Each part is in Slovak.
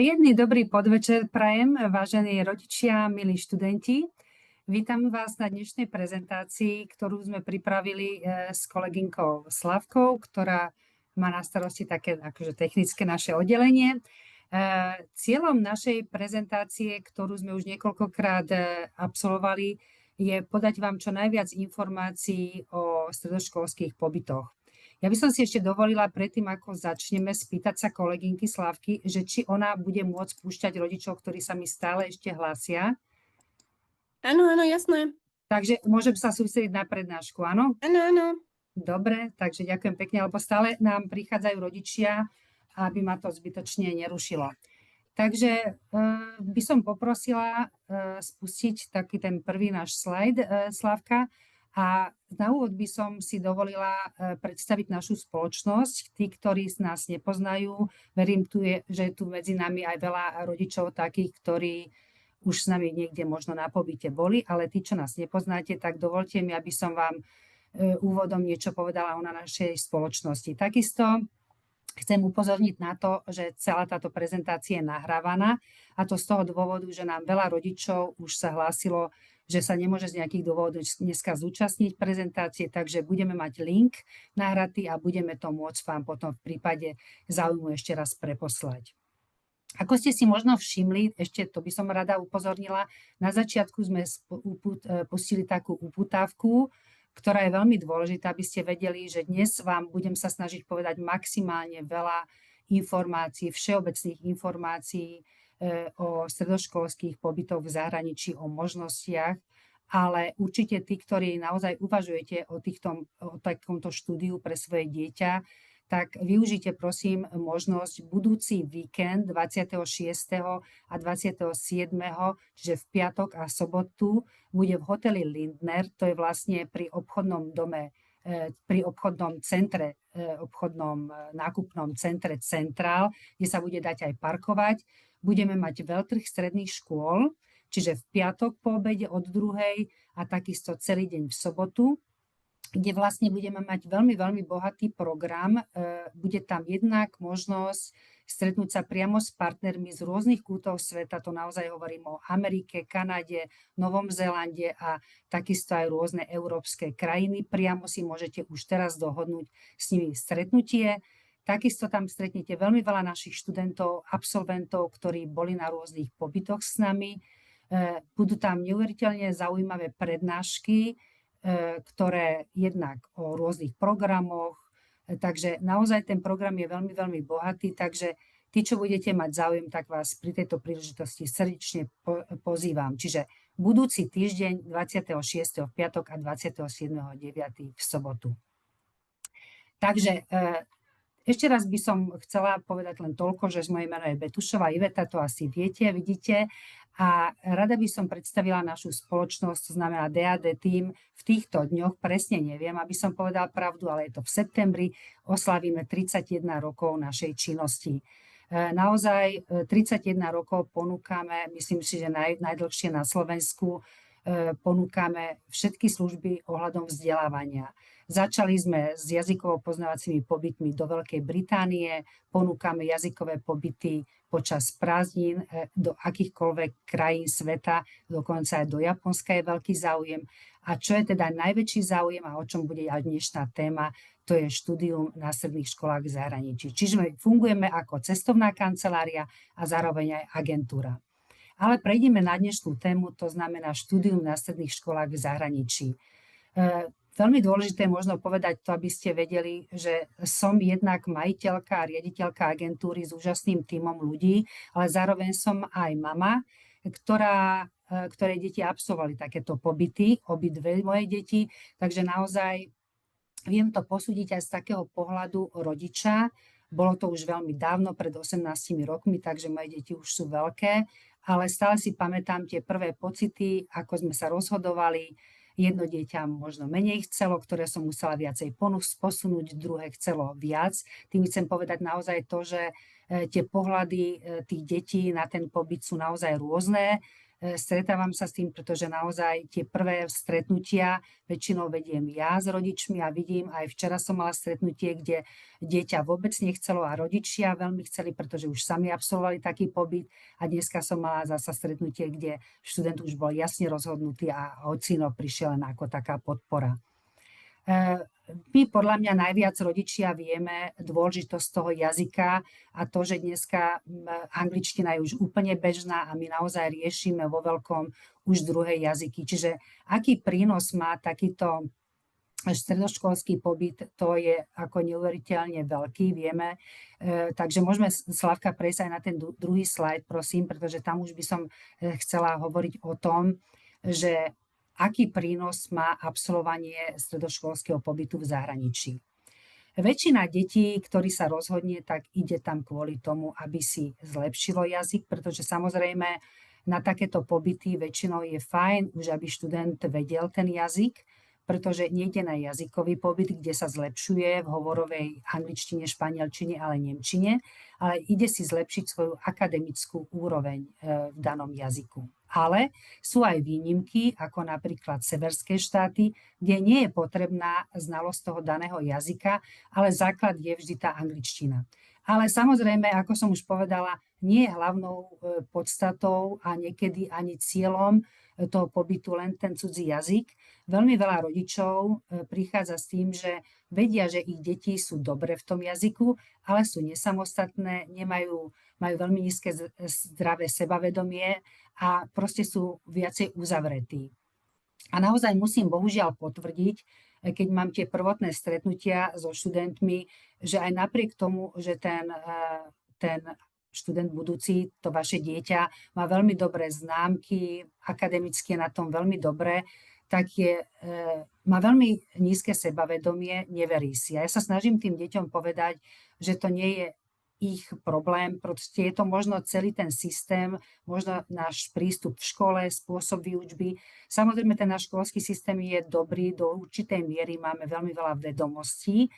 Príjemný dobrý podvečer prajem, vážení rodičia, milí študenti. Vítam vás na dnešnej prezentácii, ktorú sme pripravili s kolegynkou Slavkou, ktorá má na starosti také akože technické naše oddelenie. Cieľom našej prezentácie, ktorú sme už niekoľkokrát absolvovali, je podať vám čo najviac informácií o stredoškolských pobytoch. Ja by som si ešte dovolila predtým, ako začneme, spýtať sa kolegynky Slavky, že či ona bude môcť púšťať rodičov, ktorí sa mi stále ešte hlásia. Áno, jasné. Takže môžem sa sústrediť na prednášku, áno? Áno. Dobre, takže ďakujem pekne, lebo stále nám prichádzajú rodičia, aby ma to zbytočne nerušilo. Takže by som poprosila spustiť taký ten prvý náš slajd, Slavka. A na úvod by som si dovolila predstaviť našu spoločnosť. Tí, ktorí nás nepoznajú, verím, že tu medzi nami aj veľa rodičov takých, ktorí už s nami niekde možno na pobyte boli, ale tí, čo nás nepoznáte, tak dovolte mi, aby som vám úvodom niečo povedala o našej spoločnosti. Takisto chcem upozorniť na to, že celá táto prezentácia je nahrávaná, a to z toho dôvodu, že nám veľa rodičov už sa hlásilo, že sa nemôže z nejakých dôvodov dneska zúčastniť prezentácie, takže budeme mať link nahratý a budeme to môcť vám potom v prípade záujmu ešte raz preposlať. Ako ste si možno všimli, ešte to by som rada upozornila, na začiatku sme pustili takú uputávku, ktorá je veľmi dôležitá, aby ste vedeli, že dnes vám budem sa snažiť povedať maximálne veľa informácií, všeobecných informácií o stredoškolských pobytoch v zahraničí, o možnostiach, ale určite tí, ktorí naozaj uvažujete o takomto štúdiu pre svoje dieťa, tak využite prosím možnosť budúci víkend 26. a 27., čiže v piatok a sobotu, bude v hoteli Lindner, to je vlastne pri obchodnom dome, pri obchodnom centre, obchodnom nákupnom centre Centrál, kde sa bude dať aj parkovať. Budeme mať veľtrh stredných škôl, čiže v piatok po obede od 2. a takisto celý deň v sobotu, kde vlastne budeme mať veľmi, veľmi bohatý program. Bude tam jednak možnosť stretnúť sa priamo s partnermi z rôznych kútov sveta, to naozaj hovorím o Amerike, Kanade, Novom Zélande a takisto aj rôzne európske krajiny. Priamo si môžete už teraz dohodnúť s nimi stretnutie. Takisto tam stretnete veľmi veľa našich študentov, absolventov, ktorí boli na rôznych pobytoch s nami. Budú tam neuveriteľne zaujímavé prednášky, ktoré jednak o rôznych programoch, takže naozaj ten program je veľmi, veľmi bohatý, takže tí, čo budete mať záujem, tak vás pri tejto príležitosti srdečne pozývam. Čiže budúci týždeň 26. v piatok a 27.9. v sobotu. Takže ešte raz by som chcela povedať len toľko, že moje meno je Betušová Iveta, to asi viete, vidíte. A rada by som predstavila našu spoločnosť, to znamená DAD Team. V týchto dňoch, presne neviem, aby som povedala pravdu, ale je to v septembri, oslavíme 31 rokov našej činnosti. Naozaj 31 rokov ponúkame, myslím si, že najdlhšie na Slovensku, ponúkame všetky služby ohľadom vzdelávania. Začali sme s jazykovo poznávacími pobytmi do Veľkej Británie, ponúkame jazykové pobyty počas prázdnin do akýchkoľvek krajín sveta, dokonca aj do Japonska je veľký záujem. A čo je teda najväčší záujem a o čom bude aj dnešná téma, to je štúdium na stredných školách v zahraničí. Čiže fungujeme ako cestovná kancelária a zároveň aj agentúra. Ale prejdeme na dnešnú tému, to znamená štúdium na stredných školách v zahraničí. Veľmi dôležité je možno povedať to, aby ste vedeli, že som jednak majiteľka a riaditeľka agentúry s úžasným tímom ľudí, ale zároveň som aj mama, ktorej deti absolvovali takéto pobyty, obidve moje deti, takže naozaj viem to posúdiť aj z takého pohľadu rodiča. Bolo to už veľmi dávno, pred 18 rokmi, takže moje deti už sú veľké, ale stále si pamätám tie prvé pocity, ako sme sa rozhodovali. Jedno dieťa možno menej chcelo, ktoré som musela viacej posunúť, druhé chcelo viac. Tým chcem povedať naozaj to, že tie pohľady tých detí na ten pobyt sú naozaj rôzne. stretávam sa s tým, pretože naozaj tie prvé stretnutia väčšinou vediem ja s rodičmi a vidím, aj včera som mala stretnutie, kde dieťa vôbec nechcelo a rodičia veľmi chceli, pretože už sami absolvovali taký pobyt, a dneska som mala zasa stretnutie, kde študent už bol jasne rozhodnutý a ocino prišiel len ako taká podpora. My podľa mňa najviac rodičia vieme dôležitosť toho jazyka a to, že dneska angličtina je už úplne bežná a my naozaj riešime vo veľkom už druhé jazyky. Čiže aký prínos má takýto stredoškolský pobyt, to je ako neuveriteľne veľký, vieme. Takže môžeme, Slavka, prejsť aj na ten druhý slajd, prosím, pretože tam už by som chcela hovoriť o tom, že aký prínos má absolvovanie stredoškolského pobytu v zahraničí. Väčšina detí, ktorí sa rozhodne, tak ide tam kvôli tomu, aby si zlepšilo jazyk, pretože samozrejme na takéto pobyty väčšinou je fajn už, aby študent vedel ten jazyk, pretože nejde na jazykový pobyt, kde sa zlepšuje v hovorovej angličtine, španielčine, ale nemčine, ale ide si zlepšiť svoju akademickú úroveň v danom jazyku. Ale sú aj výnimky, ako napríklad severské štáty, kde nie je potrebná znalosť toho daného jazyka, ale základ je vždy tá angličtina. Ale samozrejme, ako som už povedala, nie je hlavnou podstatou a niekedy ani cieľom toho pobytu len ten cudzí jazyk. Veľmi veľa rodičov prichádza s tým, že vedia, že ich deti sú dobre v tom jazyku, ale sú nesamostatné, majú veľmi nízke zdravé sebavedomie a proste sú viacej uzavretí. A naozaj musím bohužiaľ potvrdiť, keď mám tie prvotné stretnutia so študentmi, že aj napriek tomu, že ten študent budúci, to vaše dieťa, má veľmi dobré známky, akademicky je na tom veľmi dobre, tak má veľmi nízke sebavedomie, neverí si. A ja sa snažím tým deťom povedať, že to nie je ich problém, proste je to možno celý ten systém, možno náš prístup v škole, spôsob výučby. Samozrejme, ten náš školský systém je dobrý, do určitej miery máme veľmi veľa vedomostí,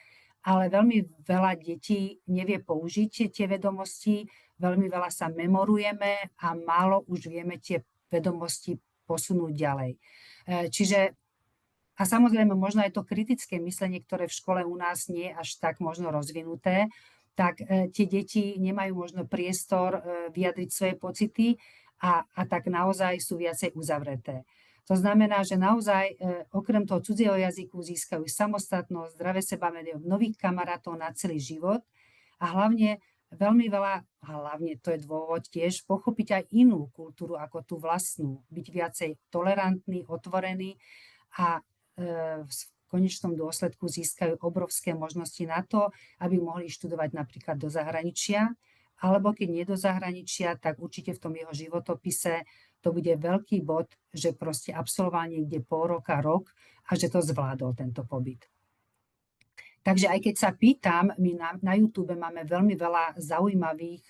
ale veľmi veľa detí nevie použiť tie vedomosti, veľmi veľa sa memorujeme a málo už vieme tie vedomosti posunúť ďalej. A samozrejme, možno aj to kritické myslenie, ktoré v škole u nás nie je až tak možno rozvinuté, tak tie deti nemajú možno priestor vyjadriť svoje pocity a tak naozaj sú viacej uzavreté. To znamená, že naozaj okrem toho cudzieho jazyku získajú samostatnosť, zdravé sebavedomie, nových kamarátov na celý život a hlavne veľmi veľa, a hlavne to je dôvod tiež, pochopiť aj inú kultúru ako tú vlastnú, byť viacej tolerantný, otvorený a v konečnom dôsledku získajú obrovské možnosti na to, aby mohli študovať napríklad do zahraničia, alebo keď nie do zahraničia, tak určite v tom jeho životopise to bude veľký bod, že proste absolvoval niekde pol roka, rok a že to zvládol tento pobyt. Takže aj keď sa pýtam, my na YouTube máme veľmi veľa zaujímavých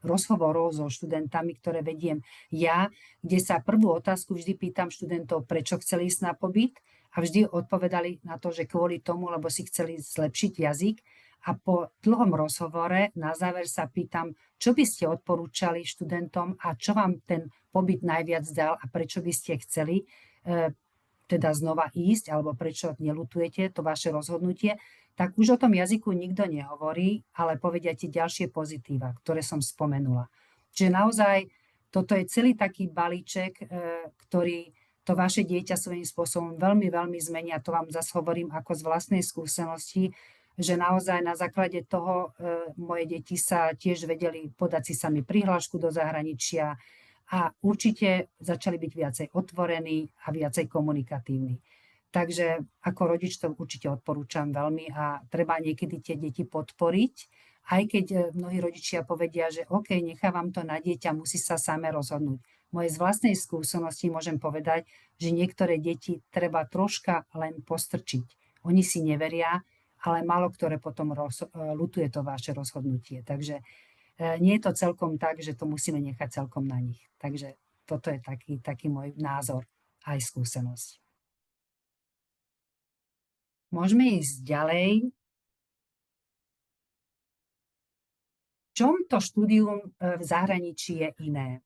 rozhovorov so študentami, ktoré vediem ja, kde sa prvú otázku vždy pýtam študentov, prečo chceli ísť na pobyt a vždy odpovedali na to, že kvôli tomu, lebo si chceli zlepšiť jazyk. A po dlhom rozhovore na záver sa pýtam, čo by ste odporúčali študentom a čo vám ten pobyt najviac dal a prečo by ste chceli teda znova ísť, alebo prečo neľutujete to vaše rozhodnutie, tak už o tom jazyku nikto nehovorí, ale povedia ti ďalšie pozitíva, ktoré som spomenula. Čiže naozaj toto je celý taký balíček, ktorý to vaše dieťa svojím spôsobom veľmi, veľmi zmení a to vám zase hovorím ako z vlastnej skúsenosti, že naozaj na základe toho moje deti sa tiež vedeli podať si sami prihlášku do zahraničia a určite začali byť viacej otvorení a viacej komunikatívni. Takže ako rodič to určite odporúčam veľmi a treba niekedy tie deti podporiť, aj keď mnohí rodičia povedia, že OK, nechávam to na dieťa, musí sa same rozhodnúť. Moje z vlastnej skúsenosti môžem povedať, že niektoré deti treba troška len postrčiť. Oni si neveria, ale málo ktoré potom ľutuje to vaše rozhodnutie. Takže nie je to celkom tak, že to musíme nechať celkom na nich. Takže toto je taký môj názor aj skúsenosť. Môžeme ísť ďalej. V čom to štúdium v zahraničí je iné?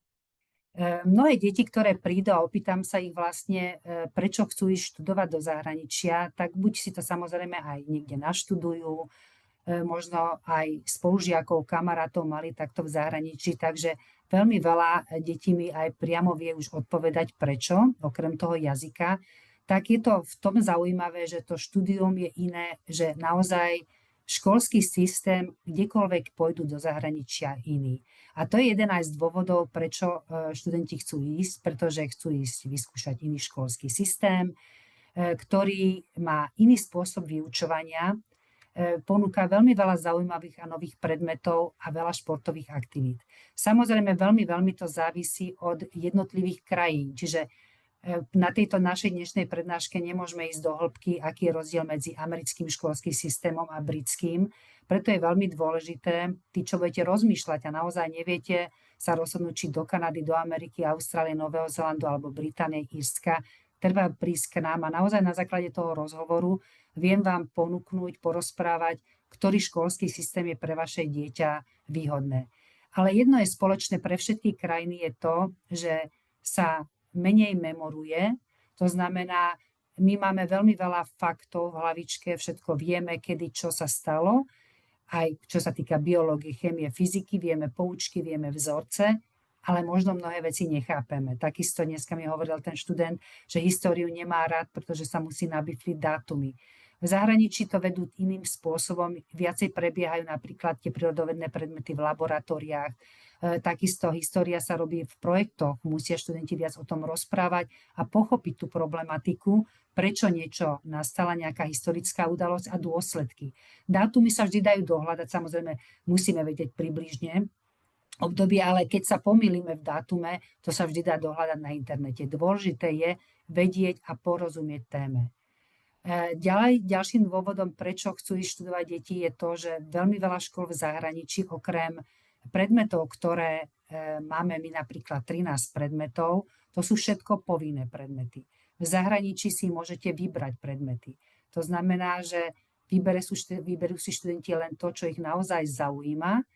Mnohé deti, ktoré prídu a opýtam sa ich vlastne, prečo chcú ísť študovať do zahraničia, tak buď si to samozrejme aj niekde naštudujú, možno aj spolužiakov, kamarátov mali takto v zahraničí, takže veľmi veľa detí mi aj priamo vie už odpovedať prečo, okrem toho jazyka. Tak je to v tom zaujímavé, že to štúdium je iné, že naozaj školský systém, kdekoľvek pôjdu do zahraničia iný. A to je jeden aj z dôvodov, prečo študenti chcú ísť, pretože chcú ísť vyskúšať iný školský systém, ktorý má iný spôsob vyučovania, ponúka veľmi veľa zaujímavých a nových predmetov a veľa športových aktivít. Samozrejme, veľmi, veľmi to závisí od jednotlivých krajín, čiže na tejto našej dnešnej prednáške nemôžeme ísť do hĺbky, aký je rozdiel medzi americkým školským systémom a britským. Preto je veľmi dôležité, tí, čo budete rozmýšľať a naozaj neviete sa rozhodnúť, či do Kanady, do Ameriky, Austrálie, Nového Zélandu alebo Británie, Írska, treba prísť k nám a naozaj na základe toho rozhovoru viem vám ponúknuť, porozprávať, ktorý školský systém je pre vaše dieťa výhodné. Ale jedno je spoločné pre všetky krajiny je to, že sa menej memoruje. To znamená, my máme veľmi veľa faktov v hlavičke, všetko vieme, kedy čo sa stalo, aj čo sa týka biológie, chémie, fyziky, vieme poučky, vieme vzorce, ale možno mnohé veci nechápeme. Takisto dneska mi hovoril ten študent, že históriu nemá rád, pretože sa musí nabifliť dátumy. V zahraničí to vedú iným spôsobom, viacej prebiehajú napríklad tie prírodovedné predmety v laboratóriách. Takisto história sa robí v projektoch, musia študenti viac o tom rozprávať a pochopiť tú problematiku, prečo niečo nastala, nejaká historická udalosť a dôsledky. Dátumy sa vždy dajú dohľadať, samozrejme musíme vedieť približne obdobie, ale keď sa pomýlime v dátume, to sa vždy dá dohľadať na internete. Dôležité je vedieť a porozumieť téme. Ďalším dôvodom, prečo chcú ísť študovať deti, je to, že veľmi veľa škôl v zahraničí, okrem predmetov, ktoré máme my napríklad 13 predmetov, to sú všetko povinné predmety. V zahraničí si môžete vybrať predmety. To znamená, že vyberú si študenti len to, čo ich naozaj zaujíma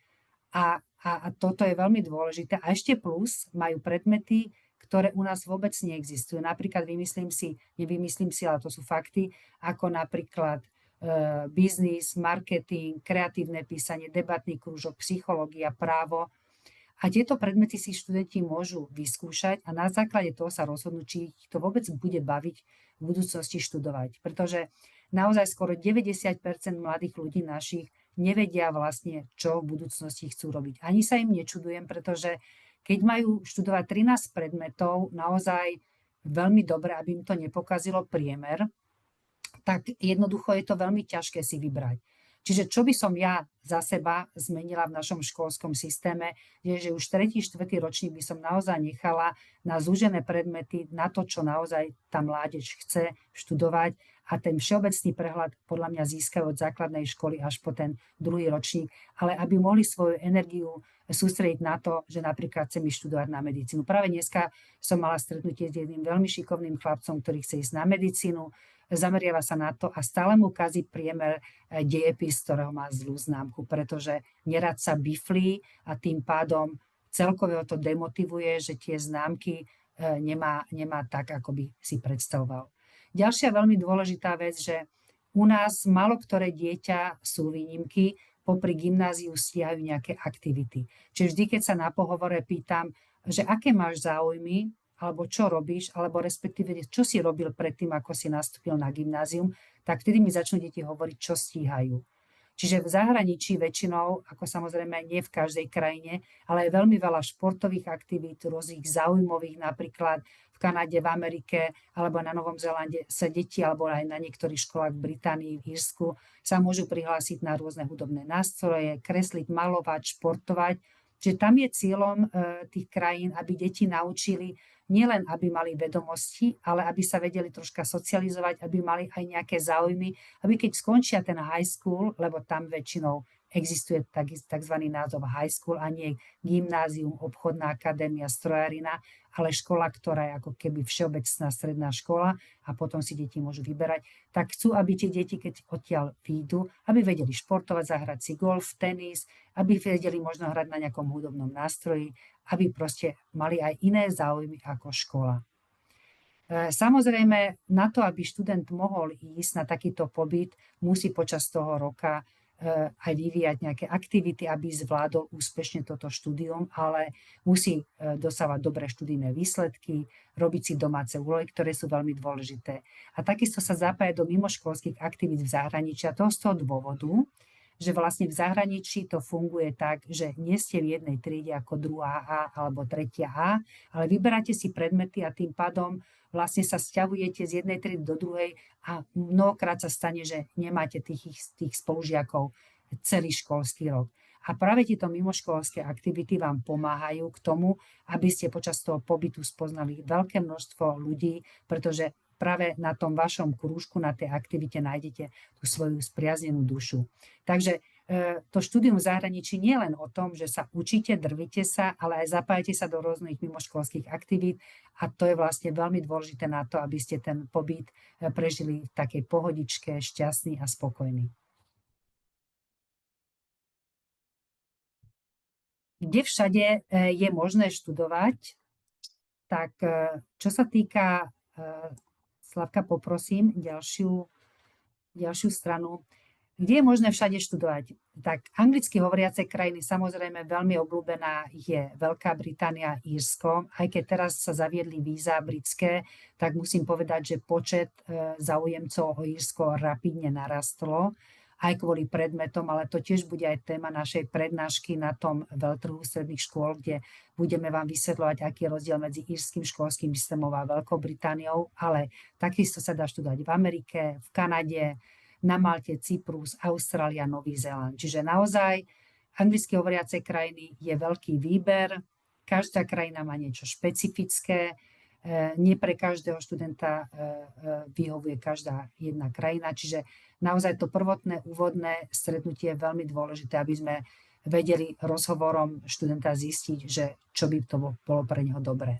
a toto je veľmi dôležité. A ešte plus majú predmety, ktoré u nás vôbec neexistujú. Napríklad nevymyslím si, ale to sú fakty, ako napríklad biznis, marketing, kreatívne písanie, debatný krúžok, psychológia, právo. A tieto predmety si študenti môžu vyskúšať a na základe toho sa rozhodnú, či ich to vôbec bude baviť v budúcnosti študovať. Pretože naozaj skoro 90% mladých ľudí našich nevedia vlastne, čo v budúcnosti chcú robiť. Ani sa im nečudujem, pretože keď majú študovať 13 predmetov, naozaj veľmi dobre, aby im to nepokazilo priemer, tak jednoducho je to veľmi ťažké si vybrať. Čiže čo by som ja za seba zmenila v našom školskom systéme, je, že už 3., 4. ročník by som naozaj nechala na zúžené predmety, na to, čo naozaj tá mládež chce študovať a ten všeobecný prehľad podľa mňa získajú od základnej školy až po ten 2. ročník, ale aby mohli svoju energiu sústrediť na to, že napríklad chcem ísť študovať na medicínu. Práve dneska som mala stretnutie s jedným veľmi šikovným chlapcom, ktorý chce ísť na medicínu, zameriava sa na to a stále mu kazí priemer dejepis, ktorého má zlú známku, pretože nerad sa biflí a tým pádom celkovo to demotivuje, že tie známky nemá tak, ako by si predstavoval. Ďalšia veľmi dôležitá vec, že u nás malo ktoré dieťa sú výnimky, popri gymnáziu stiahajú nejaké aktivity. Čiže vždy, keď sa na pohovore pýtam, že aké máš záujmy, alebo čo robíš, alebo respektíve čo si robil predtým, ako si nastúpil na gymnázium, tak vtedy mi začnú deti hovoriť, čo stíhajú. Čiže v zahraničí väčšinou, ako samozrejme nie v každej krajine, ale je veľmi veľa športových aktivít, rôznych záujmových, napríklad v Kanade, v Amerike alebo na Novom Zélande sa deti alebo aj na niektorých školách v Británii, v Írsku sa môžu prihlásiť na rôzne hudobné nástroje, kresliť, malovať, športovať. Čiže tam je cieľom tých krajín, aby deti naučili nielen, aby mali vedomosti, ale aby sa vedeli troška socializovať, aby mali aj nejaké záujmy, aby keď skončia ten high school, lebo tam väčšinou existuje tzv. Názov high school a nie gymnázium, obchodná akadémia, strojárina, ale škola, ktorá je ako keby všeobecná stredná škola a potom si deti môžu vyberať, tak chcú, aby tie deti, keď odtiaľ výjdu, aby vedeli športovať, zahrať si golf, tenis, aby vedeli možno hrať na nejakom hudobnom nástroji, aby proste mali aj iné záujmy ako škola. Samozrejme, na to, aby študent mohol ísť na takýto pobyt, musí počas toho roka aj vyvíjať nejaké aktivity, aby zvládol úspešne toto štúdium, ale musí dosávať dobré študijné výsledky, robiť si domáce úlohy, ktoré sú veľmi dôležité. A takisto sa zapájať do mimoškolských aktivít v zahraničí. A to z toho dôvodu, že vlastne v zahraničí to funguje tak, že nie ste v jednej triede ako druhá A alebo tretia A, ale vyberáte si predmety a tým pádom vlastne sa sťahujete z jednej triedy do druhej a mnohokrát sa stane, že nemáte tých spolužiakov celý školský rok. A práve tieto mimoškolské aktivity vám pomáhajú k tomu, aby ste počas toho pobytu spoznali veľké množstvo ľudí, pretože práve na tom vašom krúžku, na tej aktivite nájdete tú svoju spriaznenú dušu. Takže to štúdium v zahraničí nie je len o tom, že sa učíte, drvíte sa, ale aj zapájate sa do rôznych mimoškolských aktivít a to je vlastne veľmi dôležité na to, aby ste ten pobyt prežili v takej pohodičke, šťastný a spokojný. Kde všade je možné študovať, tak čo sa týka, Slavka, poprosím ďalšiu stranu. Kde je možné všade študovať? Tak anglicky hovoriace krajiny, samozrejme veľmi obľúbená je Veľká Británia, Írsko. Aj keď teraz sa zaviedli víza britské, tak musím povedať, že počet záujemcov o Írsko rapidne narastlo, aj kvôli predmetom, ale to tiež bude aj téma našej prednášky na tom veľtrhu stredných škôl, kde budeme vám vysvetľovať, aký je rozdiel medzi írskym školským systémom a Veľkou Britániou, ale takisto sa dá študovať v Amerike, v Kanade, na Malte, Cyprus, Austrália, Nový Zéland. Čiže naozaj anglicky hovoriace krajiny je veľký výber, každá krajina má niečo špecifické, nie pre každého študenta vyhovuje každá jedna krajina, čiže naozaj to prvotné úvodné stretnutie je veľmi dôležité, aby sme vedeli rozhovorom študenta zistiť, že čo by to bolo pre neho dobré.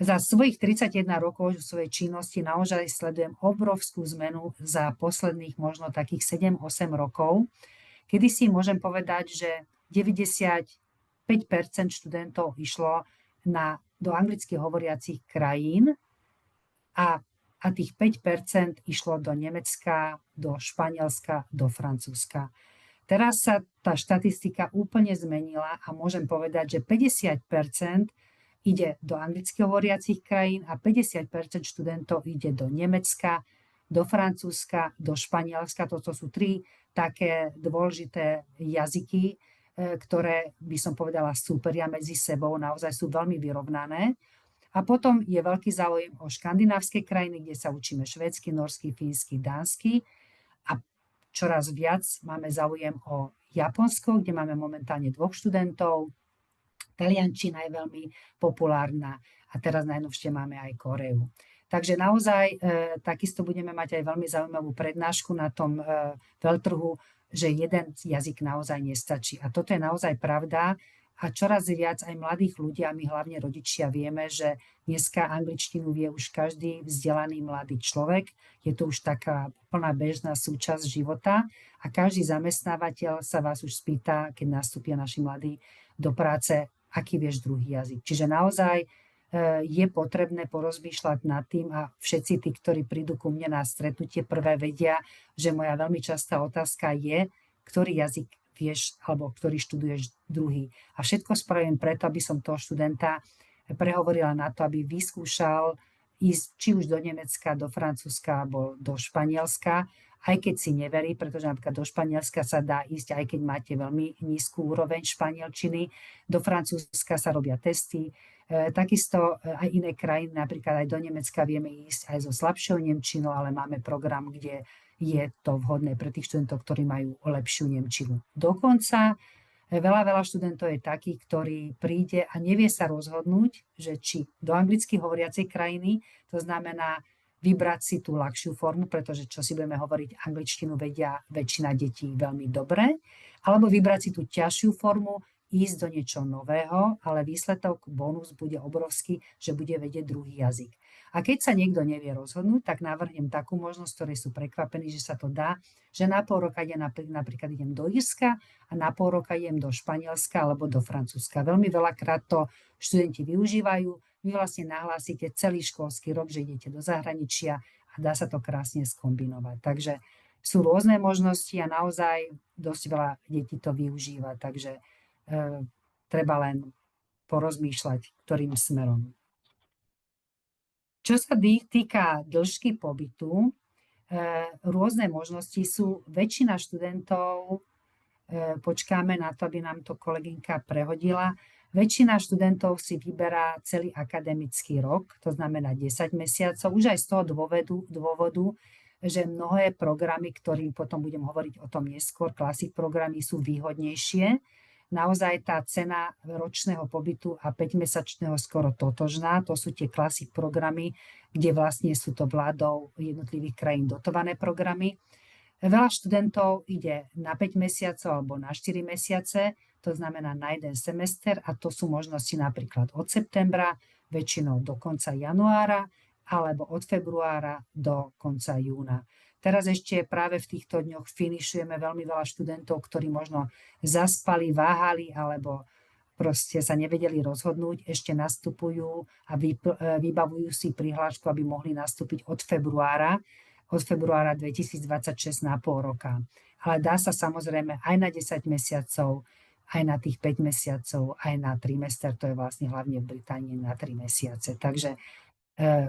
Za svojich 31 rokov svojej činnosti naozaj sledujem obrovskú zmenu za posledných možno takých 7-8 rokov, kedy si môžem povedať, že 95% študentov išlo do anglicky hovoriacich krajín a tých 5% išlo do Nemecka, do Španielska, do Francúzska. Teraz sa tá štatistika úplne zmenila a môžem povedať, že 50% ide do anglicky hovoriacich krajín a 50% študentov ide do Nemecka, do Francúzska, do Španielska. Toto sú 3 také dôležité jazyky, ktoré by som povedala súperia medzi sebou, naozaj sú veľmi vyrovnané. A potom je veľký záujem o škandinávske krajiny, kde sa učíme švédsky, norsky, fínsky, dánsky. A čoraz viac máme záujem o Japonsko, kde máme momentálne 2 študentov. Taliančina je veľmi populárna a teraz najnovšie máme aj Koreu. Takže naozaj takisto budeme mať aj veľmi zaujímavú prednášku na tom veľtrhu, že jeden jazyk naozaj nestačí. A toto je naozaj pravda a čoraz viac aj mladých ľudí, a my hlavne rodičia vieme, že dneska angličtinu vie už každý vzdelaný mladý človek. Je to už taká plná bežná súčasť života a každý zamestnávateľ sa vás už spýta, keď nastúpia naši mladí do práce, aký vieš druhý jazyk. Čiže naozaj je potrebné porozmýšľať nad tým a všetci tí, ktorí prídu ku mne na stretnutie prvé, vedia, že moja veľmi častá otázka je, ktorý jazyk vieš alebo ktorý študuješ druhý. A všetko spravím preto, aby som toho študenta prehovorila na to, aby vyskúšal ísť či už do Nemecka, do Francúzska alebo do Španielska, aj keď si neverí, pretože napríklad do Španielska sa dá ísť, aj keď máte veľmi nízku úroveň španielčiny. Do Francúzska sa robia testy. Takisto aj iné krajiny, napríklad aj do Nemecka vieme ísť aj so slabšou nemčinou, ale máme program, kde je to vhodné pre tých študentov, ktorí majú lepšiu nemčinu. Dokonca veľa študentov je takých, ktorí príde a nevie sa rozhodnúť, že či do anglicky hovoriacej krajiny, to znamená vybrať si tú ľahšiu formu, pretože čo si budeme hovoriť, angličtinu vedia väčšina detí veľmi dobre, alebo vybrať si tú ťažšiu formu, ísť do niečo nového, ale výsledok bonus bude obrovský, že bude vedieť druhý jazyk. A keď sa niekto nevie rozhodnúť, tak navrhnem takú možnosť, ktorej sú prekvapení, že sa to dá, že na pol roka napríklad idem do Írska a na pol roka idem do Španielska alebo do Francúzska. Veľmi veľakrát to študenti využívajú. Vy vlastne nahlásite celý školský rok, že idete do zahraničia a dá sa to krásne skombinovať. Takže sú rôzne možnosti a naozaj dosť veľa detí to využíva. Takže treba len porozmýšľať, ktorým smerom. Čo sa týka dĺžky pobytu, rôzne možnosti sú. Väčšina študentov, počkáme na to, aby nám to kolegynka prehodila, väčšina študentov si vyberá celý akademický rok, to znamená 10 mesiacov, už aj z toho dôvodu, že mnohé programy, ktorým potom budem hovoriť o tom neskôr, Classic programy sú výhodnejšie. Naozaj tá cena ročného pobytu a 5-mesačného skoro totožná. To sú tie Classic programy, kde vlastne sú to vládou jednotlivých krajín dotované programy. Veľa študentov ide na 5 mesiacov alebo na 4 mesiace, to znamená na jeden semester a to sú možnosti napríklad od septembra, väčšinou do konca januára, alebo od februára do konca júna. Teraz ešte práve v týchto dňoch finišujeme veľmi veľa študentov, ktorí možno zaspali, váhali alebo proste sa nevedeli rozhodnúť, ešte nastupujú a vybavujú si prihlášku, aby mohli nastúpiť od februára 2026 na pol roka. Ale dá sa samozrejme aj na 10 mesiacov, aj na tých 5 mesiacov, aj na trimester, to je vlastne hlavne v Británii na 3 mesiace. Takže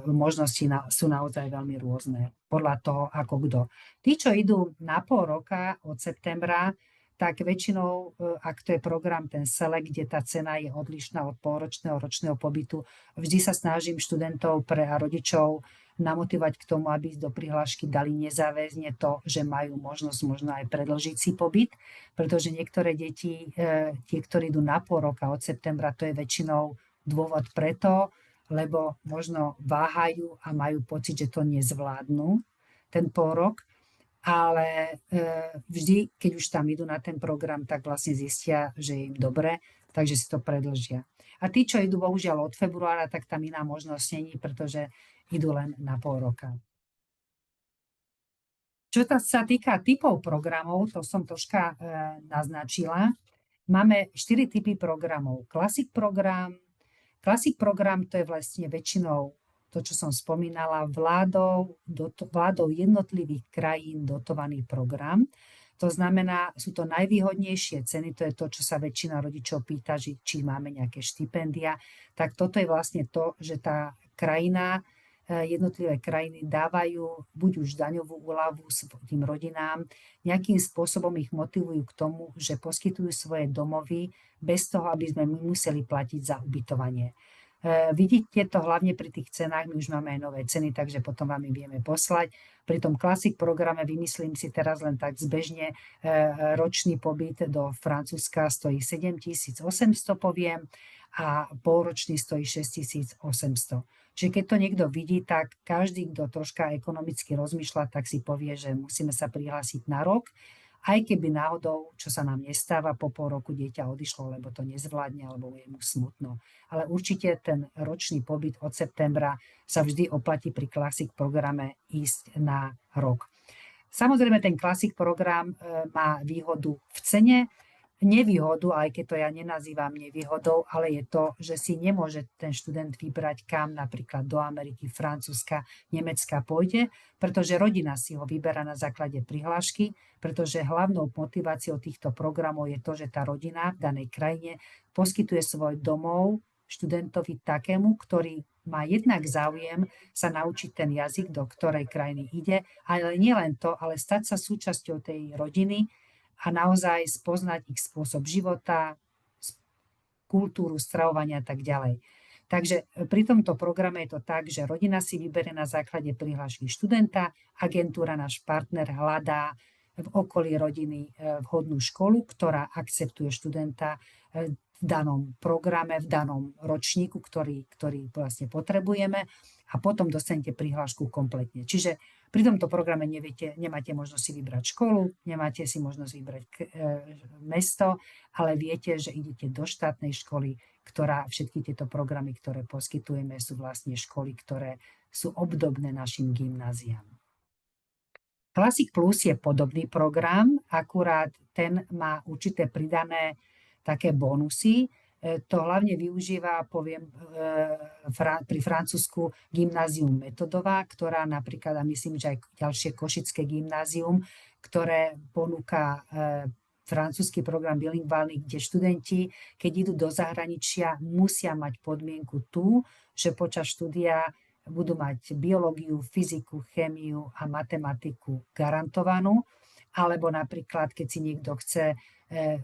možnosti sú naozaj veľmi rôzne podľa toho, ako kto. Tí, čo idú na pol roka od septembra, tak väčšinou, ak to je program ten Select, kde tá cena je odlišná od polročného, ročného pobytu, vždy sa snažím študentov a rodičov namotivovať k tomu, aby do prihlášky dali nezáväzne to, že majú možnosť možno aj predĺžiť si pobyt, pretože niektoré deti, tie, ktorí idú na pol roka od septembra, to je väčšinou dôvod preto, lebo možno váhajú a majú pocit, že to nezvládnu, ten pôrok, ale vždy, keď už tam idú na ten program, tak vlastne zistia, že je im dobre, takže si to predĺžia. A tí, čo idú bohužiaľ od februára, tak tam iná možnosť není, pretože idú len na pol roka. Čo sa týka typov programov, to som troška naznačila. Máme 4 typy programov. Classic Classic program to je vlastne väčšinou to, čo som spomínala, vládou jednotlivých krajín dotovaný program. To znamená, sú to najvýhodnejšie ceny, to je to, čo sa väčšina rodičov pýta, či máme nejaké štipendia. Tak toto je vlastne to, že tá krajina, jednotlivé krajiny dávajú buď už daňovú úľavu tým rodinám, nejakým spôsobom ich motivujú k tomu, že poskytujú svoje domovy bez toho, aby sme my museli platiť za ubytovanie. Vidíte to hlavne pri tých cenách, my už máme aj nové ceny, takže potom vám ich vieme poslať. Pri tom Classic programe vymyslím si teraz len tak zbežne, ročný pobyt do Francúzska stojí 7 800, poviem, a polročný stojí 6 800. Čiže keď to niekto vidí, tak každý, kto troška ekonomicky rozmýšľa, tak si povie, že musíme sa prihlásiť na rok, aj keby náhodou, čo sa nám nestáva, po pol roku dieťa odišlo, lebo to nezvládne, alebo je mu smutno. Ale určite ten ročný pobyt od septembra sa vždy oplatí pri Classic programe ísť na rok. Samozrejme, ten Classic program má výhodu v cene, nevýhodu, aj keď to ja nenazývam nevýhodou, ale je to, že si nemôže ten študent vybrať, kam napríklad do Ameriky, Francúzska, Nemecka pôjde, pretože rodina si ho vyberá na základe prihlášky, pretože hlavnou motiváciou týchto programov je to, že tá rodina v danej krajine poskytuje svoj domov študentovi takému, ktorý má jednak záujem sa naučiť ten jazyk, do ktorej krajiny ide, ale nie len to, ale stať sa súčasťou tej rodiny a naozaj spoznať ich spôsob života, kultúru, stravovania a tak ďalej. Takže pri tomto programe je to tak, že rodina si vyberie na základe prihlášky študenta, agentúra, náš partner hľadá v okolí rodiny vhodnú školu, ktorá akceptuje študenta. danom programe, v danom ročníku, ktorý vlastne potrebujeme a potom dostanete prihlášku kompletne. Čiže pri tomto programe nemáte možnosť si vybrať školu, nemáte si možnosť vybrať mesto, ale viete, že idete do štátnej školy, ktorá všetky tieto programy, ktoré poskytujeme, sú vlastne školy, ktoré sú obdobné našim gymnáziám. Classic Plus je podobný program, akurát ten má určité pridané také bonusy. To hlavne využíva, poviem, pri Francúzsku gymnázium Metodová, ktorá napríklad, a myslím, že aj ďalšie košické gymnázium, ktoré ponúka francúzsky program bilingválny, kde študenti, keď idú do zahraničia, musia mať podmienku tú, že počas štúdia budú mať biológiu, fyziku, chémiu a matematiku garantovanú, alebo napríklad, keď si niekto chce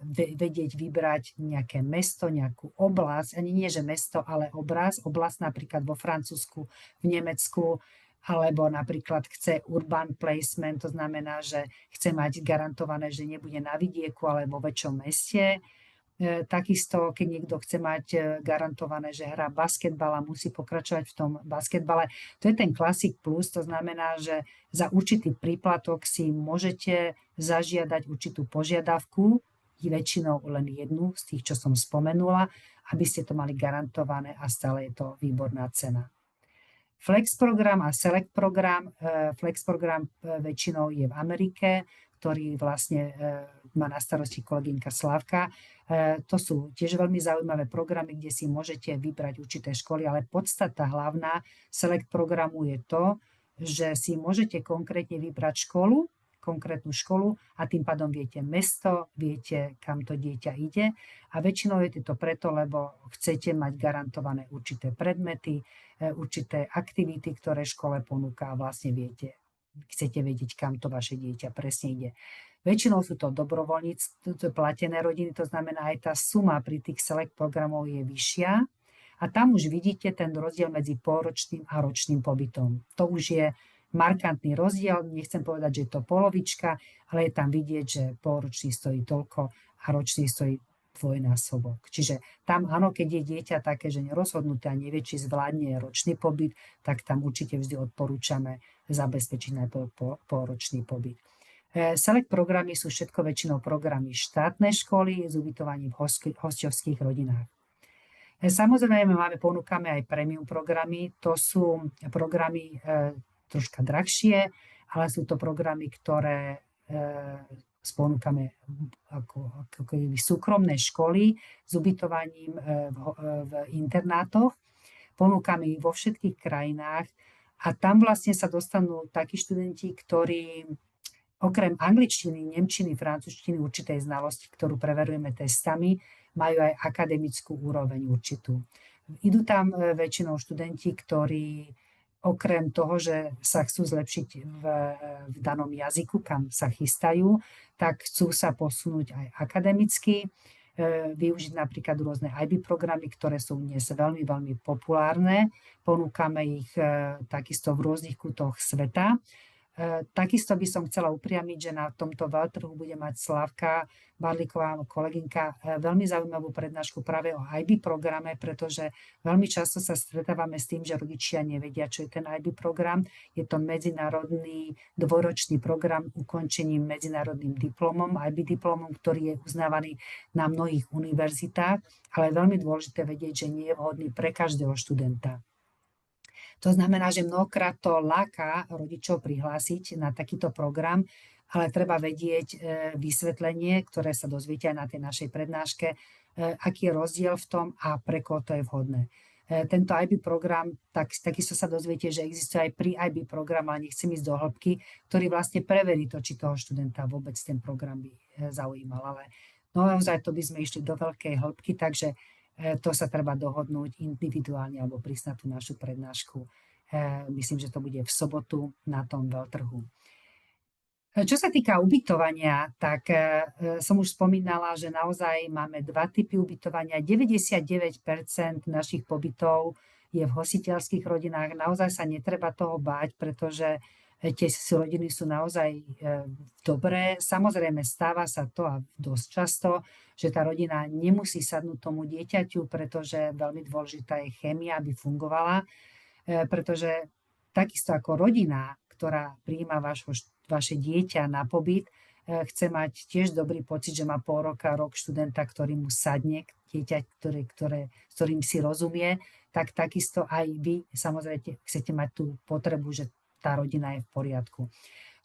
vedieť vybrať nejaké mesto, nejakú oblasť, ani nie, že mesto, ale oblasť napríklad vo Francúzsku, v Nemecku, alebo napríklad chce urban placement, to znamená, že chce mať garantované, že nebude na vidieku, ale vo väčšom meste. Takisto, keď niekto chce mať garantované, že hrá basketbal a musí pokračovať v tom basketbale, to je ten Classic Plus, to znamená, že za určitý príplatok si môžete zažiadať určitú požiadavku, väčšinou len jednu z tých, čo som spomenula, aby ste to mali garantované a stále je to výborná cena. Flex program a Select program. Flex program väčšinou je v Amerike, ktorý vlastne má na starosti kolegynka Slávka. To sú tiež veľmi zaujímavé programy, kde si môžete vybrať určité školy, ale podstata hlavná Select programu je to, že si môžete konkrétne vybrať konkrétnu školu a tým pádom viete mesto, viete, kam to dieťa ide a väčšinou je to preto, lebo chcete mať garantované určité predmety, určité aktivity, ktoré škole ponúka a vlastne chcete vedieť, kam to vaše dieťa presne ide. Väčšinou sú to dobrovoľníctvo, to platené rodiny, to znamená aj tá suma pri tých Select programov je vyššia a tam už vidíte ten rozdiel medzi pôročným a ročným pobytom. To už je markantný rozdiel, nechcem povedať, že je to polovička, ale je tam vidieť, že pôročný stojí toľko a ročný stojí dvojnásobok. Čiže tam áno, keď je dieťa také, že nerozhodnuté a nevie, či zvládne ročný pobyt, tak tam určite vždy odporúčame zabezpečiť najprv pôročný pobyt. Select programy sú všetko väčšinou programy štátnej školy s ubytovaním v hosťovských rodinách. Samozrejme ponúkame aj premium programy, to sú programy troška drahšie, ale sú to programy, ktoré ponúkame ako súkromné školy s ubytovaním v internátoch. Ponúkame ich vo všetkých krajinách a tam vlastne sa dostanú takí študenti, ktorí okrem angličtiny, nemčiny, francúzštiny, určitej znalosti, ktorú preverujeme testami, majú aj akademickú úroveň určitú. Idú tam väčšinou študenti, ktorí okrem toho, že sa chcú zlepšiť v danom jazyku, kam sa chystajú, tak chcú sa posunúť aj akademicky, využiť napríklad rôzne IB programy, ktoré sú dnes veľmi, veľmi populárne. Ponúkame ich takisto v rôznych kútoch sveta. Takisto by som chcela upriamiť, že na tomto veľtrhu bude mať Slávka Barlíková, kolegynka, veľmi zaujímavú prednášku práve o IB programe, pretože veľmi často sa stretávame s tým, že rodičia nevedia, čo je ten IB program. Je to medzinárodný dvojročný program ukončením medzinárodným diplomom, IB diplomom, ktorý je uznávaný na mnohých univerzitách, ale je veľmi dôležité vedieť, že nie je vhodný pre každého študenta. To znamená, že mnohokrát to láka rodičov prihlásiť na takýto program, ale treba vedieť vysvetlenie, ktoré sa dozviete aj na tej našej prednáške, aký je rozdiel v tom a pre koho to je vhodné. Tento IB program, takisto sa dozviete, že existuje aj pri IB program, ale nechcem ísť do hĺbky, ktorý vlastne preverí to, či toho študenta vôbec ten program by zaujímal. Ale naozaj to by sme išli do veľkej hĺbky, takže to sa treba dohodnúť individuálne alebo prísť na tú našu prednášku. Myslím, že to bude v sobotu na tom veľtrhu. Čo sa týka ubytovania, tak som už spomínala, že naozaj máme dva typy ubytovania. 99% našich pobytov je v hostiteľských rodinách. Naozaj sa netreba toho báť, pretože tie rodiny sú naozaj dobré. Samozrejme, stáva sa to a dosť často, že tá rodina nemusí sadnúť tomu dieťaťu, pretože veľmi dôležitá je chémia, aby fungovala, pretože takisto ako rodina, ktorá prijíma vaše dieťa na pobyt, chce mať tiež dobrý pocit, že má pol roka, rok študenta, ktorý mu sadne, dieťa, s ktorým si rozumie, tak takisto aj vy samozrejme chcete mať tú potrebu, že tá rodina je v poriadku.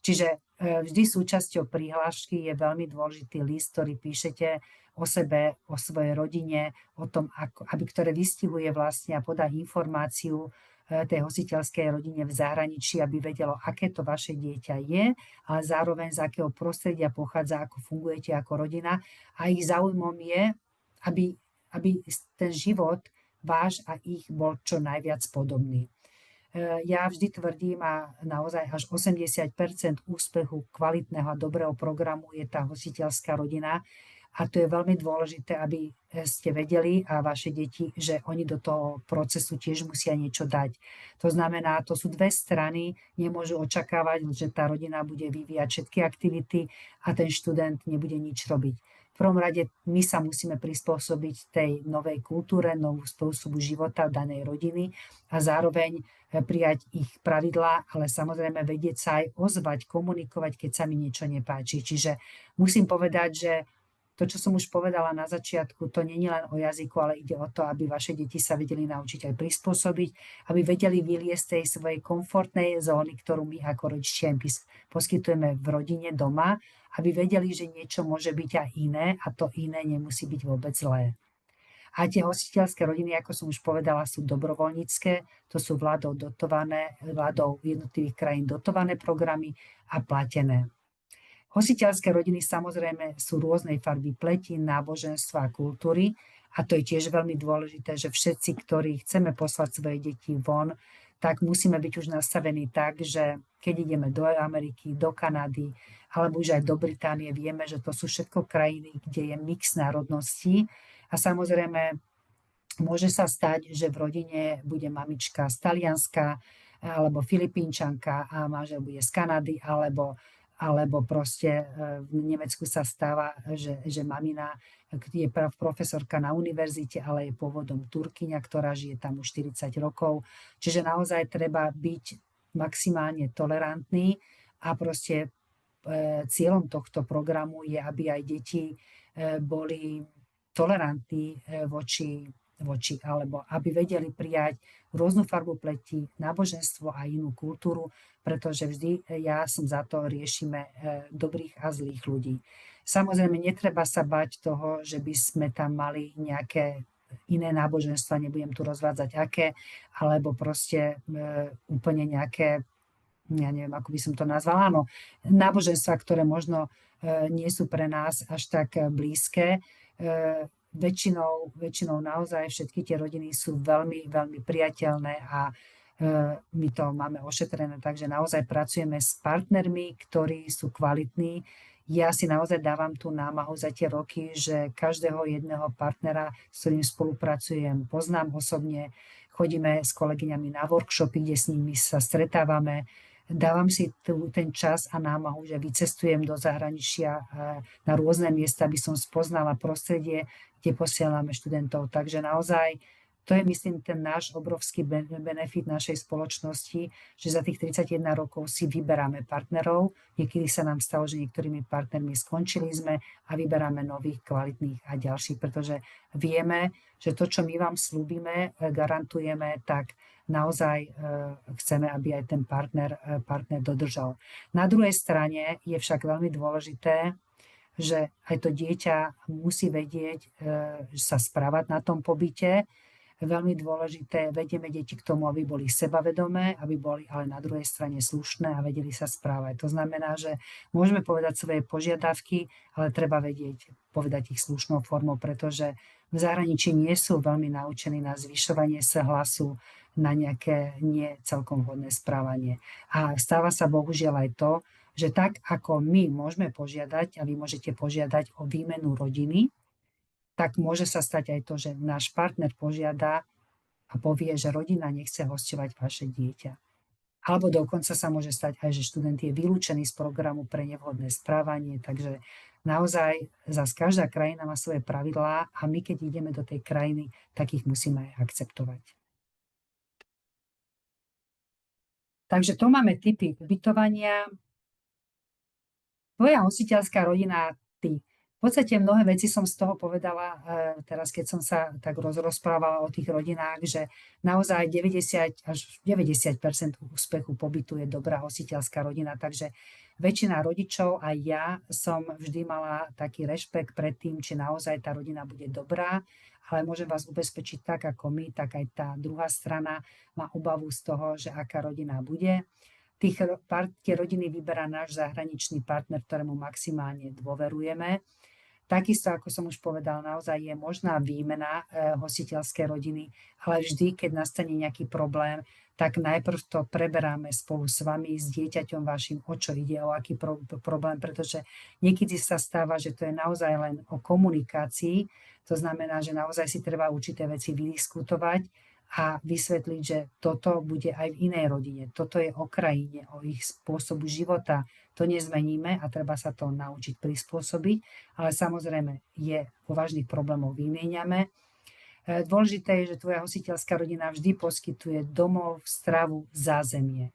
Čiže vždy súčasťou prihlášky je veľmi dôležitý list, ktorý píšete o sebe, o svojej rodine, o tom, ktoré vystihuje vlastne a podá informáciu tej hostiteľskej rodine v zahraničí, aby vedelo, aké to vaše dieťa je, ale zároveň z akého prostredia pochádza, ako fungujete ako rodina. A ich záujmom je, aby ten život váš a ich bol čo najviac podobný. Ja vždy tvrdím, a naozaj až 80% úspechu kvalitného a dobrého programu je tá hostiteľská rodina. A to je veľmi dôležité, aby ste vedeli a vaše deti, že oni do toho procesu tiež musia niečo dať. To znamená, to sú dve strany, nemôžu očakávať, že tá rodina bude vyvíjať všetky aktivity a ten študent nebude nič robiť. V prvom rade my sa musíme prispôsobiť tej novej kultúre, novú spôsobu života danej rodiny a zároveň prijať ich pravidlá, ale samozrejme vedieť sa aj ozvať, komunikovať, keď sa mi niečo nepáči. Čiže musím povedať, že to, čo som už povedala na začiatku, to nie je len o jazyku, ale ide o to, aby vaše deti sa vedeli naučiť aj prispôsobiť, aby vedeli vyliesť z tej svojej komfortnej zóny, ktorú my ako rodičia im poskytujeme v rodine doma, aby vedeli, že niečo môže byť aj iné a to iné nemusí byť vôbec zlé. A tie hostiteľské rodiny, ako som už povedala, sú dobrovoľnícke, to sú vládou jednotlivých krajín dotované programy a platené. Hostiteľské rodiny samozrejme sú rôznej farby pleti, náboženstva a kultúry a to je tiež veľmi dôležité, že všetci, ktorí chceme poslať svoje deti von, tak musíme byť už nastavení tak, že keď ideme do Ameriky, do Kanady alebo už aj do Británie, vieme, že to sú všetko krajiny, kde je mix národností a samozrejme môže sa stať, že v rodine bude mamička z Talianska alebo Filipínčanka a manžel bude z Kanady alebo proste v Nemecku sa stáva, že mamina je profesorka na univerzite, ale je pôvodom Turkyňa, ktorá žije tam už 40 rokov. Čiže naozaj treba byť maximálne tolerantný a proste cieľom tohto programu je, aby aj deti boli tolerantní voči, alebo aby vedeli prijať rôznu farbu pleti, náboženstvo a inú kultúru, pretože vždy ja som za to, riešime dobrých a zlých ľudí. Samozrejme, netreba sa bať toho, že by sme tam mali nejaké iné náboženstva, nebudem tu rozvádzať aké, alebo proste úplne nejaké, ja neviem, ako by som to nazvala, áno, náboženstva, ktoré možno nie sú pre nás až tak blízke. Väčšinou naozaj všetky tie rodiny sú veľmi, veľmi priateľné a my to máme ošetrené, takže naozaj pracujeme s partnermi, ktorí sú kvalitní. Ja si naozaj dávam tú námahu za tie roky, že každého jedného partnera, s ktorým spolupracujem, poznám osobne, chodíme s kolegyňami na workshopy, kde s nimi sa stretávame. Dávam si ten čas a námahu, že vycestujem do zahraničia na rôzne miesta, aby som spoznala prostredie, kde posielame študentov. Takže naozaj to je, myslím, ten náš obrovský benefit našej spoločnosti, že za tých 31 rokov si vyberáme partnerov. Niekedy sa nám stalo, že niektorými partnermi skončili sme a vyberáme nových, kvalitných a ďalších, pretože vieme, že to, čo my vám slúbime, garantujeme, tak naozaj chceme, aby aj ten partner dodržal. Na druhej strane je však veľmi dôležité, že aj to dieťa musí vedieť sa správať na tom pobyte. Veľmi dôležité, vedieme deti k tomu, aby boli sebavedomé, aby boli ale na druhej strane slušné a vedeli sa správať. To znamená, že môžeme povedať svoje požiadavky, ale treba vedieť povedať ich slušnou formou, pretože v zahraničí nie sú veľmi naučení na zvyšovanie sa hlasu, na nejaké nie celkom vhodné správanie. A stáva sa bohužiaľ aj to, že tak ako my môžeme požiadať a vy môžete požiadať o výmenu rodiny, tak môže sa stať aj to, že náš partner požiada a povie, že rodina nechce hosťovať vaše dieťa. Alebo dokonca sa môže stať aj, že študent je vylúčený z programu pre nevhodné správanie, takže naozaj zase každá krajina má svoje pravidlá a my, keď ideme do tej krajiny, tak ich musíme aj akceptovať. Takže to máme typy ubytovania. Tvoja hostiteľská rodina, ty. V podstate mnohé veci som z toho povedala teraz, keď som sa tak rozprávala o tých rodinách, že naozaj 90 až 90% úspechu pobytu je dobrá hostiteľská rodina, takže väčšina rodičov, aj ja, som vždy mala taký rešpekt pred tým, či naozaj tá rodina bude dobrá, ale môžem vás ubezpečiť tak ako my, tak aj tá druhá strana má obavu z toho, že aká rodina bude. Tie rodiny vyberá náš zahraničný partner, ktorému maximálne dôverujeme. Takisto, ako som už povedala, naozaj je možná výmena hostiteľskej rodiny, ale vždy, keď nastane nejaký problém, tak najprv to preberáme spolu s vami, s dieťaťom vašim, o čo ide, o aký problém, pretože niekedy sa stáva, že to je naozaj len o komunikácii, to znamená, že naozaj si treba určité veci vydiskutovať a vysvetliť, že toto bude aj v inej rodine. Toto je o krajine, o ich spôsobu života. To nezmeníme a treba sa to naučiť prispôsobiť, ale samozrejme je vo vážnych problémov vymieňame. Dôležité je, že tvoja hostiteľská rodina vždy poskytuje domov, stravu, zázemie.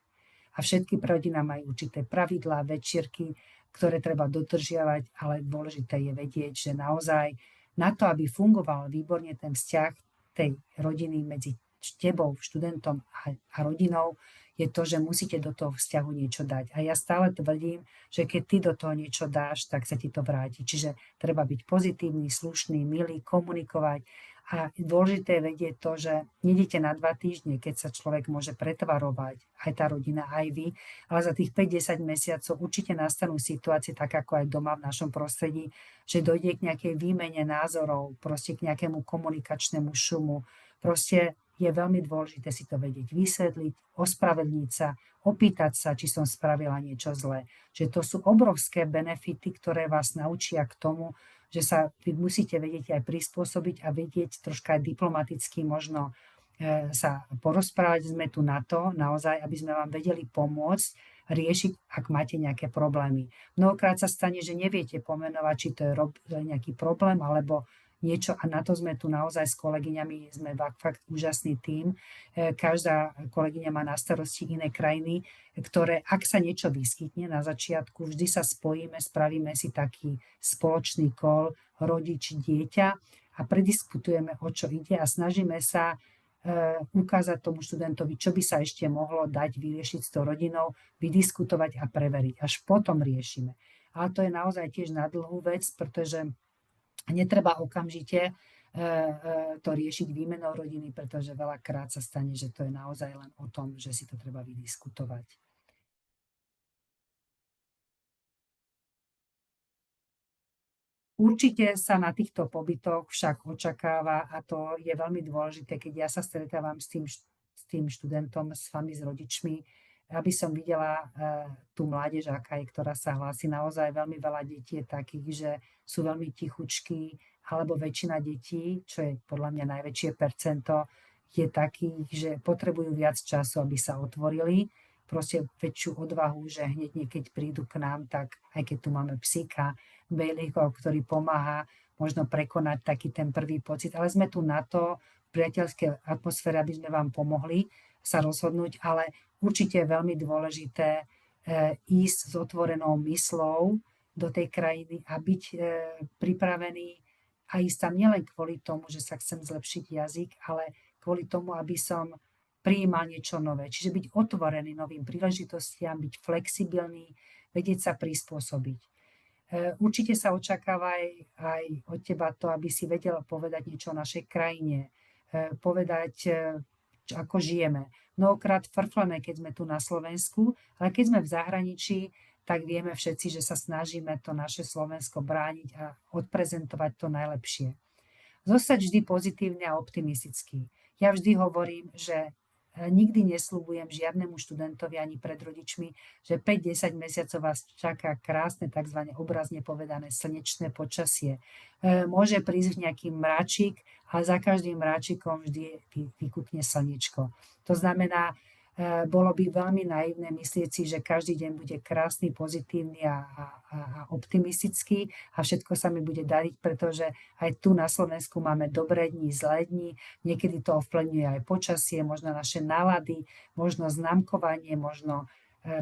A všetky rodina majú určité pravidlá, večierky, ktoré treba dodržiavať, ale dôležité je vedieť, že naozaj na to, aby fungoval výborne ten vzťah tej rodiny medzi tebou, študentom a rodinou, je to, že musíte do toho vzťahu niečo dať. A ja stále tvrdím, že keď ty do toho niečo dáš, tak sa ti to vráti. Čiže treba byť pozitívny, slušný, milý, komunikovať. A dôležité je vedieť to, že nejdete na 2 týždne, keď sa človek môže pretvarovať, aj tá rodina, aj vy, ale za tých 5-10 mesiacov určite nastanú situácie, tak ako aj doma v našom prostredí, že dojde k nejakej výmene názorov, proste k nejakému komunikačnému šumu. Proste je veľmi dôležité si to vedieť vysvetliť, ospravedlniť sa, opýtať sa, či som spravila niečo zlé. Že to sú obrovské benefity, ktoré vás naučia k tomu, že sa vy musíte vedieť aj prispôsobiť a vedieť troška aj diplomaticky možno sa porozprávať. Sme tu na to, naozaj, aby sme vám vedeli pomôcť riešiť, ak máte nejaké problémy. Mnohokrát sa stane, že neviete pomenovať, či to je nejaký problém, alebo niečo a na to sme tu naozaj s kolegyňami, sme fakt úžasný tím. Každá kolegyňa má na starosti iné krajiny, ktoré, ak sa niečo vyskytne na začiatku, vždy sa spojíme, spravíme si taký spoločný call rodič, dieťa a prediskutujeme, o čo ide a snažíme sa ukázať tomu študentovi, čo by sa ešte mohlo dať vyriešiť s tou rodinou, vydiskutovať a preveriť. Až potom riešime. Ale to je naozaj tiež na dlhú vec, pretože netreba okamžite to riešiť výmenou rodiny, pretože veľakrát sa stane, že to je naozaj len o tom, že si to treba vydiskutovať. Určite sa na týchto pobytoch však očakáva, a to je veľmi dôležité, keď ja sa stretávam s tým študentom, s vami, s rodičmi, aby som videla tú mládež, aká je, ktorá sa hlási. Naozaj veľmi veľa detí je takých, že sú veľmi tichučkí, alebo väčšina detí, čo je podľa mňa najväčšie percento, je takých, že potrebujú viac času, aby sa otvorili. Proste väčšiu odvahu, že hneď keď prídu k nám, tak aj keď tu máme psíka, Baileyho, ktorý pomáha možno prekonať taký ten prvý pocit. Ale sme tu na to, v priateľskej atmosfére, aby sme vám pomohli sa rozhodnúť, ale určite je veľmi dôležité ísť s otvorenou myslou do tej krajiny a byť pripravený a ísť tam nielen kvôli tomu, že sa chcem zlepšiť jazyk, ale kvôli tomu, aby som prijímal niečo nové. Čiže byť otvorený novým príležitostiam, byť flexibilný, vedieť sa prispôsobiť. Určite sa očakáva aj od teba to, aby si vedel povedať niečo o našej krajine, povedať, ako žijeme. Mnohokrát frfleme, keď sme tu na Slovensku, ale keď sme v zahraničí, tak vieme všetci, že sa snažíme to naše Slovensko brániť a odprezentovať to najlepšie. Zostať vždy pozitívny a optimistický. Ja vždy hovorím, že nikdy nesľubujem žiadnemu študentovi ani pred rodičmi, že 5-10 mesiacov vás čaká krásne, tzv. Obrazne povedané slnečné počasie. Môže prísť nejaký mráčik, ale za každým mráčikom vždy vykúkne slniečko. To znamená, Bolo by veľmi naivné myslieť si, že každý deň bude krásny, pozitívny a optimistický a všetko sa mi bude dariť, pretože aj tu na Slovensku máme dobré dni, zlé dni, niekedy to ovplyvňuje aj počasie, možno naše nálady, možno známkovanie, možno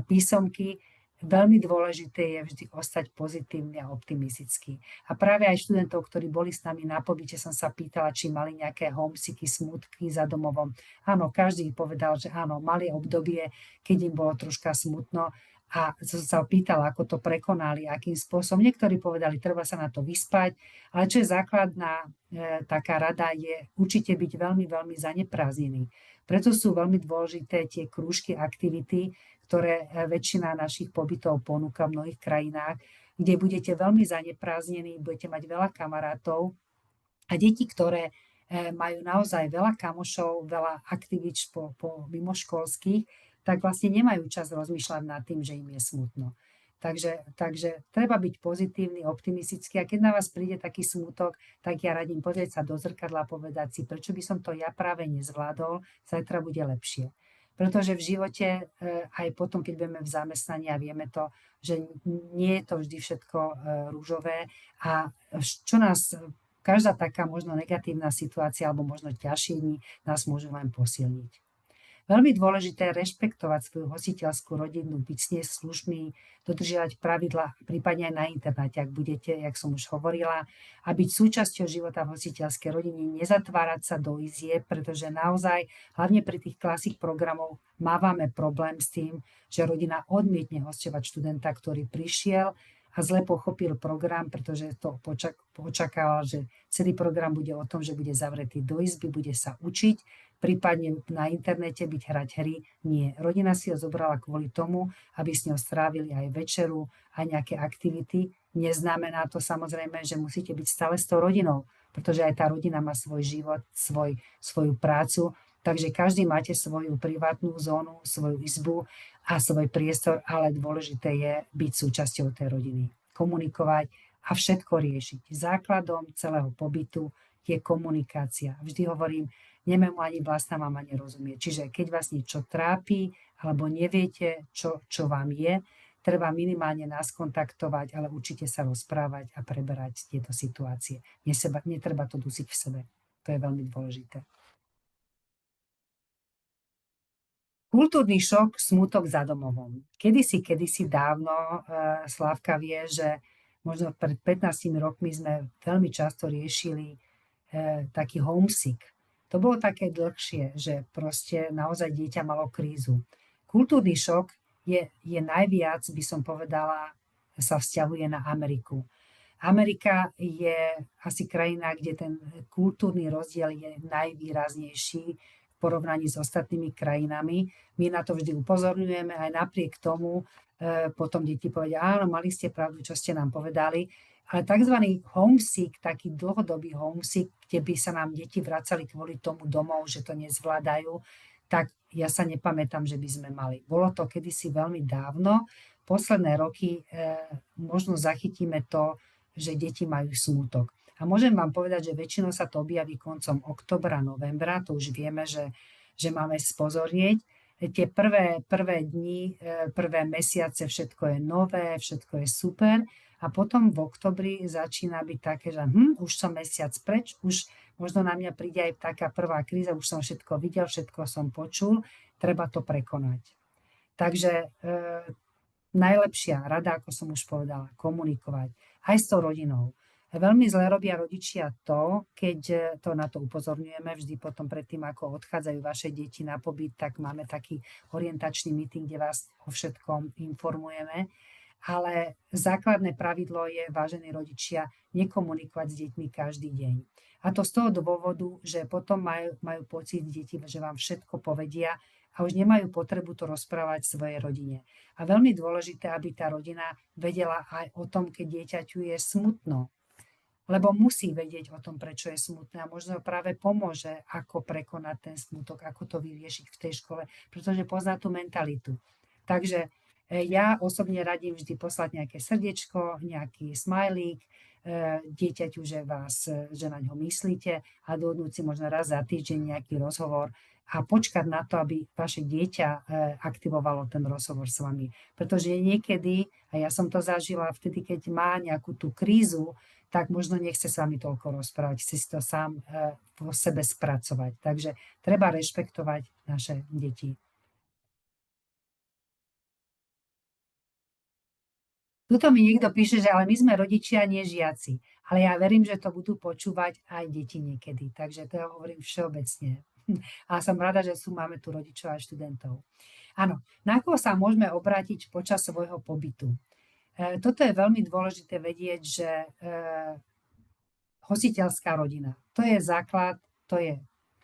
písomky. Veľmi dôležité je vždy ostať pozitívny a optimistický. A práve aj študentov, ktorí boli s nami na pobyte, som sa pýtala, či mali nejaké homesicky, smutky za domovom. Áno, každý povedal, že áno, mali obdobie, keď im bolo troška smutno a som sa pýtala, ako to prekonali, akým spôsobom. Niektorí povedali, treba sa na to vyspať, ale čo je základná taká rada, je určite byť veľmi, veľmi zaneprázdnený. Preto sú veľmi dôležité tie krúžky, aktivity, ktoré väčšina našich pobytov ponúka v mnohých krajinách, kde budete veľmi zaneprázdnení, budete mať veľa kamarátov a deti, ktoré majú naozaj veľa kamošov, veľa aktivít po mimoškolských, tak vlastne nemajú čas rozmýšľať nad tým, že im je smutno. Takže treba byť pozitívny, optimistický a keď na vás príde taký smutok, tak ja radím pozrieť sa do zrkadla a povedať si, prečo by som to ja práve nezvládol, zajtra bude lepšie. Pretože v živote, aj potom, keď budeme v zamestnaní a vieme to, že nie je to vždy všetko rúžové a čo nás, každá taká možno negatívna situácia alebo možno ťažšie dni nás môžu len posilniť. Veľmi dôležité je rešpektovať svoju hostiteľskú rodinu, byť s nej slušný, dodržiavať pravidlá, prípadne aj na internáte, ak budete, jak som už hovorila, a byť súčasťou života v hostiteľskej rodine, nezatvárať sa do izieb, pretože naozaj, hlavne pri tých klasik programov, mávame problém s tým, že rodina odmietne hosťovať študenta, ktorý prišiel a zle pochopil program, pretože to očakával, že celý program bude o tom, že bude zavretý do izby, bude sa učiť, prípadne na internete hrať hry. Nie. Rodina si ho zobrala kvôli tomu, aby s ňou strávili aj večeru, aj nejaké aktivity. Neznamená to samozrejme, že musíte byť stále s tou rodinou, pretože aj tá rodina má svoj život, svoju prácu. Takže každý máte svoju privátnu zónu, svoju izbu a svoj priestor, ale dôležité je byť súčasťou tej rodiny. Komunikovať a všetko riešiť. Základom celého pobytu je komunikácia. Vždy hovorím, nemému ani vlastná mama nerozumie. Čiže keď vás niečo trápi alebo neviete, čo vám je, treba minimálne nás kontaktovať, ale určite sa rozprávať a preberať tieto situácie. Netreba to dusiť v sebe. To je veľmi dôležité. Kultúrny šok, smutok za domovom. Kedysi dávno, Slávka vie, že možno pred 15 rokmi sme veľmi často riešili taký homesick. To bolo také dlhšie, že proste naozaj dieťa malo krízu. Kultúrny šok je najviac, by som povedala, sa vzťahuje na Ameriku. Amerika je asi krajina, kde ten kultúrny rozdiel je najvýraznejší v porovnaní s ostatnými krajinami. My na to vždy upozorňujeme, aj napriek tomu potom deti povedia, áno, mali ste pravdu, čo ste nám povedali. Ale tzv. Homesick, taký dlhodobý homesick, kde by sa nám deti vracali kvôli tomu domov, že to nezvládajú, tak ja sa nepamätám, že by sme mali. Bolo to kedysi veľmi dávno. Posledné roky možno zachytíme to, že deti majú smútok. A môžem vám povedať, že väčšinou sa to objaví koncom októbra, novembra, to už vieme, že máme spozornieť. Tie prvé dni, prvé mesiace, všetko je nové, všetko je super. A potom v oktobri začína byť také, že už som mesiac preč, už možno na mňa príde aj taká prvá kríza, už som všetko videl, všetko som počul, treba to prekonať. Takže najlepšia rada, ako som už povedala, komunikovať aj s tou rodinou. Veľmi zle robia rodičia to, keď to na to upozorňujeme, vždy potom predtým, ako odchádzajú vaše deti na pobyt, tak máme taký orientačný meeting, kde vás o všetkom informujeme. Ale základné pravidlo je, vážení rodičia, nekomunikovať s deťmi každý deň. A to z toho dôvodu, že potom majú pocit deti, že vám všetko povedia a už nemajú potrebu to rozprávať svojej rodine. A veľmi dôležité, aby tá rodina vedela aj o tom, keď dieťaťu je smutno. Lebo musí vedieť o tom, prečo je smutné a možno práve pomôže, ako prekonať ten smutok, ako to vyriešiť v tej škole, pretože pozná tú mentalitu. Takže ja osobne radím vždy poslať nejaké srdiečko, nejaký smajlík, dieťaťu, že na ňo myslíte a dohodnúť si možno raz za týždeň nejaký rozhovor a počkať na to, aby vaše dieťa aktivovalo ten rozhovor s vami. Pretože niekedy, a ja som to zažila vtedy, keď má nejakú tú krízu, tak možno nechce s vami toľko rozprávať, chce si to sám vo sebe spracovať. Takže treba rešpektovať naše deti. Tuto mi niekto píše, že ale my sme rodičia, nie žiaci. Ale ja verím, že to budú počúvať aj deti niekedy. Takže to ja hovorím všeobecne. A som rada, že máme tu rodičov a študentov. Áno, na koho sa môžeme obrátiť počas svojho pobytu? Toto je veľmi dôležité vedieť, že hostiteľská rodina, to je základ, to je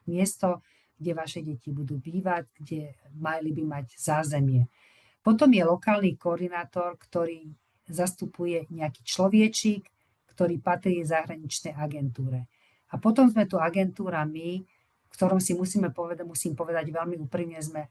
miesto, kde vaše deti budú bývať, kde mali by mať zázemie. Potom je lokálny koordinátor, ktorý zastupuje nejaký človečík, ktorý patrí zahraničnej agentúre. A potom sme tu agentúra my, v ktorom si musím povedať veľmi úprimne, sme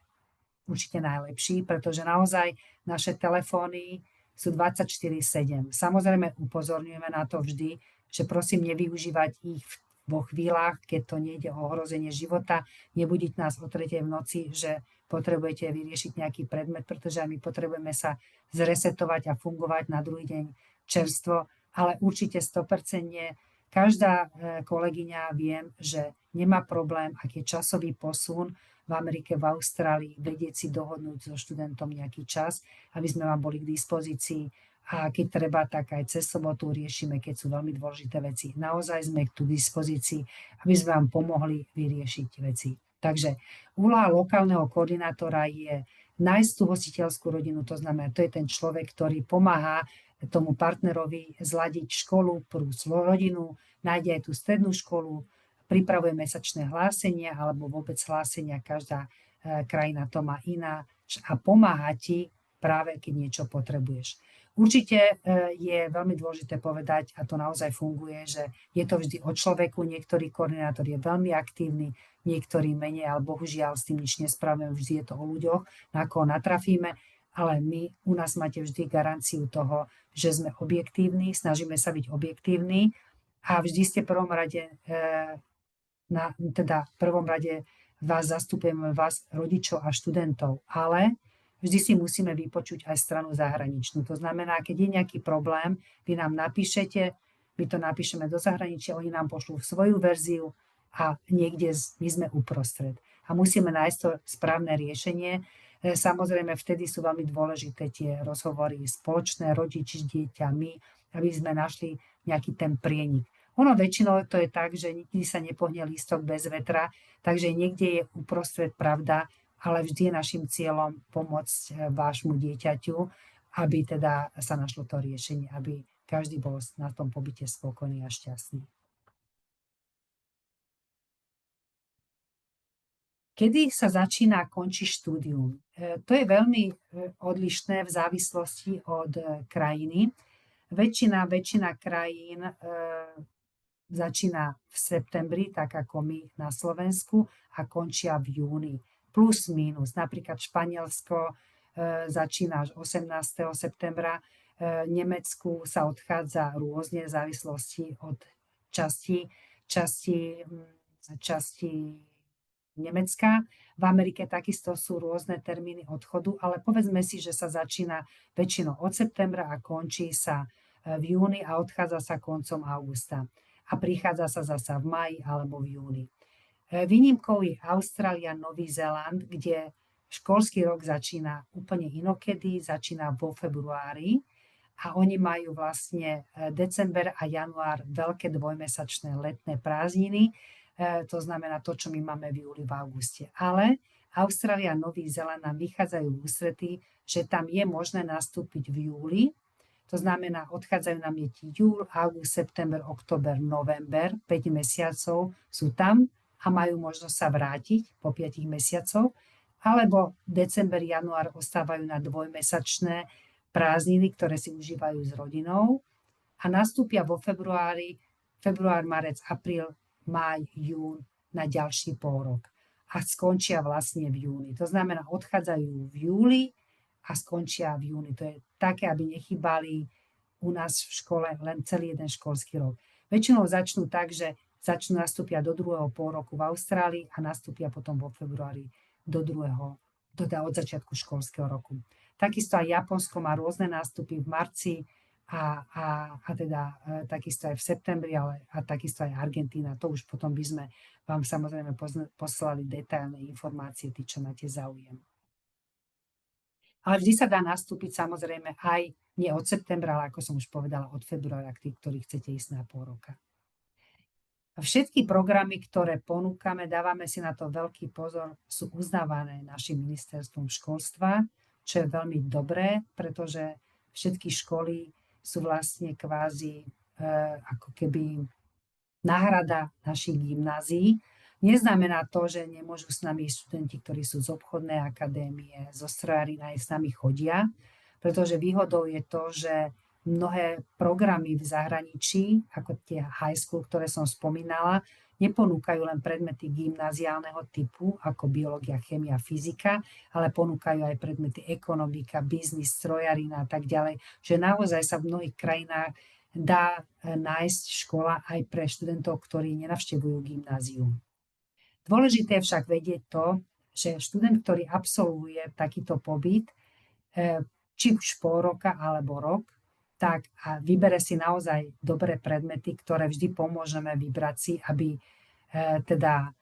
určite najlepší, pretože naozaj naše telefóny sú 24/7. Samozrejme upozorňujeme na to vždy, že prosím nevyužívať ich vo chvíľach, keď to nejde o ohrozenie života, nebudiť nás o 3:00 v noci, že potrebujete vyriešiť nejaký predmet, pretože my potrebujeme sa zresetovať a fungovať na druhý deň čerstvo, ale určite 100% každá kolegyňa viem, že nemá problém, ak je časový posun v Amerike, v Austrálii, vedieť si dohodnúť so študentom nejaký čas, aby sme vám boli k dispozícii a keď treba, tak aj cez sobotu riešime, keď sú veľmi dôležité veci. Naozaj sme tu k dispozícii, aby sme vám pomohli vyriešiť veci. Takže úloha lokálneho koordinátora je nájsť tú hostiteľskú rodinu, to znamená, to je ten človek, ktorý pomáha tomu partnerovi zladiť školu, plus rodinu, nájde aj tú strednú školu, pripravuje mesačné hlásenia alebo vôbec hlásenia, každá krajina to má iná a pomáha ti práve, keď niečo potrebuješ. Určite je veľmi dôležité povedať, a to naozaj funguje, že je to vždy o človeku, niektorý koordinátor je veľmi aktívny, niektorý menej, ale bohužiaľ s tým nič nespravíme, vždy je to o ľuďoch, na koho natrafíme, ale my u nás máte vždy garanciu toho, že sme objektívni, snažíme sa byť objektívni a vždy ste v prvom rade, v prvom rade vás zastupujeme, vás rodičov a študentov, ale vždy si musíme vypočuť aj stranu zahraničnú. To znamená, keď je nejaký problém, vy nám napíšete, my to napíšeme do zahraničia, oni nám pošlú svoju verziu a niekde my sme uprostred. A musíme nájsť to správne riešenie. Samozrejme, vtedy sú veľmi dôležité tie rozhovory spoločné, rodič, dieťa, my, aby sme našli nejaký ten prienik. Ono väčšinou to je tak, že nikdy sa nepohne lístok bez vetra, takže niekde je uprostred pravda, ale vždy je našim cieľom pomôcť vášmu dieťaťu, aby teda sa našlo to riešenie, aby každý bol na tom pobyte spokojný a šťastný. Kedy sa začína a končí štúdium? To je veľmi odlišné v závislosti od krajiny. Väčšina krajín začína v septembri, tak ako my na Slovensku, a končia v júni. Plus, minus. Napríklad Španielsko začína až 18. septembra. Nemecku sa odchádza rôzne v závislosti od časti Nemecka. V Amerike takisto sú rôzne termíny odchodu, ale povedzme si, že sa začína väčšinou od septembra a končí sa v júni a odchádza sa koncom augusta. A prichádza sa zasa v máji alebo v júni. Výnimkou je Austrália, Nový Zéland, kde školský rok začína úplne inokedy, začína vo februári a oni majú vlastne december a január veľké dvojmesačné letné prázdniny. To znamená to, čo my máme v júli, v auguste. Ale Austrália a Nový Zéland nám vychádzajú v ústrety, že tam je možné nastúpiť v júli. To znamená, odchádzajú nám júl, august, september, október, november, 5 mesiacov sú tam a majú možnosť sa vrátiť po 5 mesiacov, alebo december, január ostávajú na dvojmesačné prázdniny, ktoré si užívajú s rodinou a nastúpia vo február, marec, apríl, máj, jún na ďalší pôrok a skončia vlastne v júni. To znamená, odchádzajú v júli a skončia v júni. To je také, aby nechybali u nás v škole len celý jeden školský rok. Väčšinou začnú tak, že začnú nastúpia do druhého pôroku v Austrálii a nastúpia potom vo februári od začiatku školského roku. Takisto aj Japonsko má rôzne nástupy v marci a teda takisto aj v septembri, a takisto aj Argentína. To už potom by sme vám samozrejme poslali detailné informácie, tí, čo máte záujem. Ale vždy sa dá nastúpiť samozrejme aj nie od septembra, ale ako som už povedala, od februára, tí, ktorí chcete ísť na pol roka. Všetky programy, ktoré ponúkame, dávame si na to veľký pozor, sú uznávané našim ministerstvom školstva, čo je veľmi dobré, pretože všetky školy sú vlastne kvázi ako keby náhrada našich gymnázií. Neznamená to, že nemôžu s nami študenti, ktorí sú z obchodnej akadémie, zo strojárin, aj s nami chodia, pretože výhodou je to, že mnohé programy v zahraničí, ako tie high school, ktoré som spomínala, neponúkajú len predmety gymnáziálneho typu, ako biológia, chémia, fyzika, ale ponúkajú aj predmety ekonomika, biznis, strojarina a tak ďalej, že naozaj sa v mnohých krajinách dá nájsť škola aj pre študentov, ktorí nenavštevujú gymnázium. Dôležité je však vedieť to, že študent, ktorý absolvuje takýto pobyt, či už pol roka alebo rok, tak a vybere si naozaj dobré predmety, ktoré vždy pomôžeme vybrať si, aby teda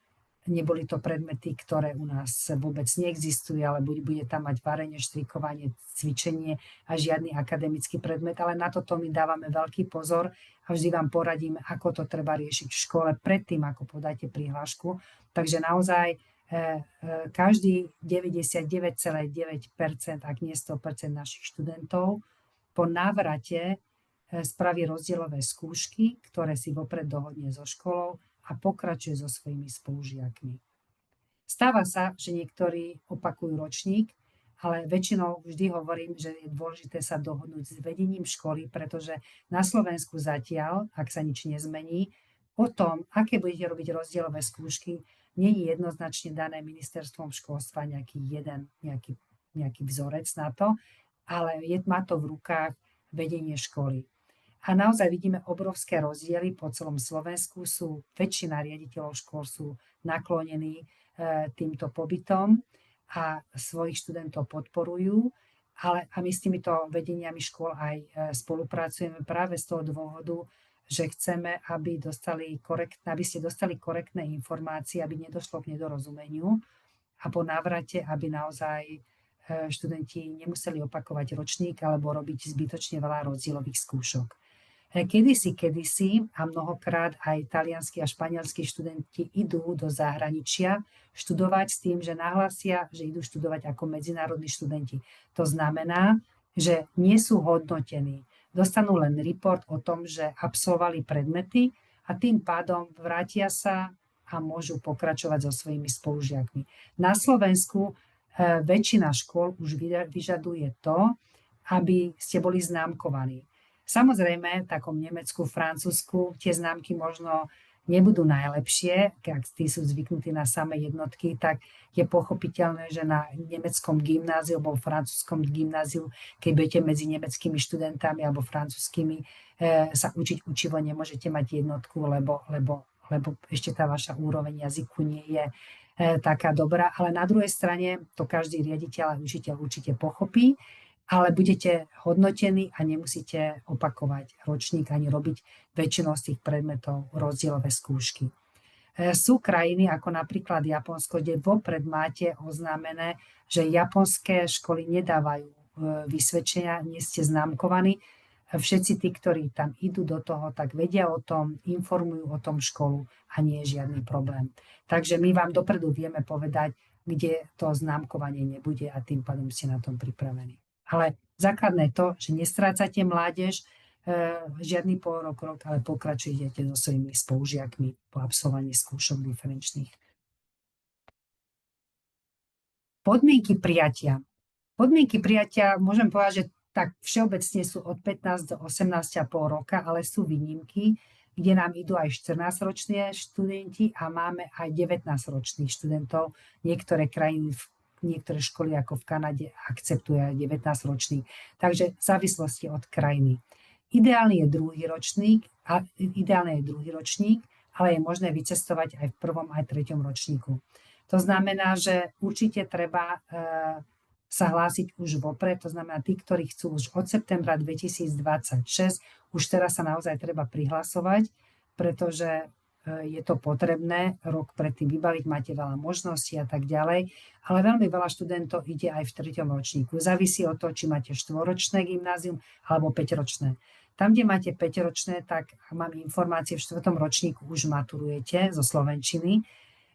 neboli to predmety, ktoré u nás vôbec neexistujú, ale bude tam mať varenie, štrikovanie, cvičenie a žiadny akademický predmet, ale na toto my dávame veľký pozor a vždy vám poradíme, ako to treba riešiť v škole predtým, ako podáte prihlášku. Takže naozaj každý 99,9%, ak nie 100% našich študentov po návrate spraví rozdielové skúšky, ktoré si vopred dohodne so školou a pokračuje so svojimi spolužiakmi. Stáva sa, že niektorí opakujú ročník, ale väčšinou vždy hovorím, že je dôležité sa dohodnúť s vedením školy, pretože na Slovensku zatiaľ, ak sa nič nezmení, o tom, aké budete robiť rozdielové skúšky, nie je jednoznačne dané ministerstvom školstva nejaký vzorec na to, ale má to v rukách vedenie školy. A naozaj vidíme obrovské rozdiely po celom Slovensku. Väčšina riaditeľov škôl sú naklonení týmto pobytom a svojich študentov podporujú. A my s týmito vedeniami škôl aj spolupracujeme práve z toho dôvodu, že chceme, aby ste dostali korektné informácie, aby nedošlo k nedorozumeniu a po návrate, aby naozaj študenti nemuseli opakovať ročník alebo robiť zbytočne veľa rozdielových skúšok. Kedysi a mnohokrát aj talianski a španielskí študenti idú do zahraničia študovať s tým, že nahlásia, že idú študovať ako medzinárodní študenti. To znamená, že nie sú hodnotení. Dostanú len report o tom, že absolvovali predmety a tým pádom vrátia sa a môžu pokračovať so svojimi spolužiakmi. Na Slovensku väčšina škôl už vyžaduje to, aby ste boli známkovaní. Samozrejme, v takom Nemecku, Francúzsku tie známky možno nebudú najlepšie, ak tí sú zvyknutí na samé jednotky, tak je pochopiteľné, že na nemeckom gymnáziu alebo francúzskom gymnáziu, keď budete medzi nemeckými študentami alebo francúzskými sa učiť učivo, nemôžete mať jednotku, lebo ešte tá vaša úroveň jazyku nie je taká dobrá. Ale na druhej strane to každý riaditeľ a učiteľ určite pochopí, ale budete hodnotení a nemusíte opakovať ročník ani robiť väčšinou z tých predmetov rozdielové skúšky. Sú krajiny ako napríklad Japonsko, kde vopred máte oznámené, že japonské školy nedávajú vysvedčenia, nie ste známkovaní. Všetci tí, ktorí tam idú do toho, tak vedia o tom, informujú o tom školu a nie je žiadny problém. Takže my vám dopredu vieme povedať, kde to známkovanie nebude a tým pádom ste na tom pripravení. Ale základné je to, že nestrácate mládež, žiadny pol rok, ale pokračujete so svojimi spolužiakmi po absolvovaní skúšok diferenčných. Podmienky prijatia. Podmienky prijatia, môžem povedať, že tak všeobecne sú od 15 do 18,5 roka, ale sú výnimky, kde nám idú aj 14-roční študenti a máme aj 19-ročných študentov. Niektoré školy ako v Kanade akceptujú aj 19-ročný. Takže v závislosti od krajiny. Ideálne je druhý ročník, ale je možné vycestovať aj v 1. aj 3. ročníku. To znamená, že určite treba sa hlásiť už vopred, to znamená tí, ktorí chcú už od septembra 2026, už teraz sa naozaj treba prihlasovať, pretože je to potrebné rok predtým vybaviť, máte veľa možností a tak ďalej, ale veľmi veľa študentov ide aj v 3. ročníku. Závisí od toho, či máte 4-ročné gymnázium alebo 5-ročné. Tam, kde máte 5-ročné, tak mám informácie, v 4. ročníku už maturujete zo slovenčiny,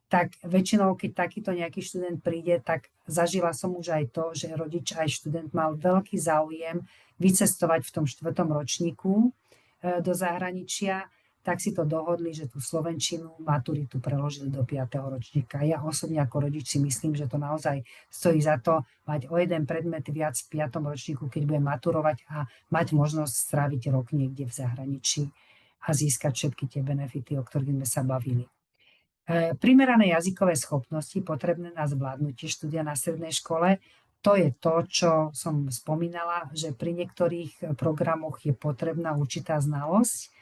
tak väčšinou, keď takýto nejaký študent príde, tak zažila som už aj to, že rodič aj študent mal veľký záujem vycestovať v tom 4. ročníku do zahraničia, tak si to dohodli, že tú slovenčinu, maturitu preložili do 5. ročníka. Ja osobne ako rodič si myslím, že to naozaj stojí za to mať o jeden predmet viac v 5. ročníku, keď bude maturovať a mať možnosť stráviť rok niekde v zahraničí a získať všetky tie benefity, o ktorých sme sa bavili. Primerané jazykové schopnosti potrebné na zvládnutie štúdia na strednej škole, to je to, čo som spomínala, že pri niektorých programoch je potrebná určitá znalosť.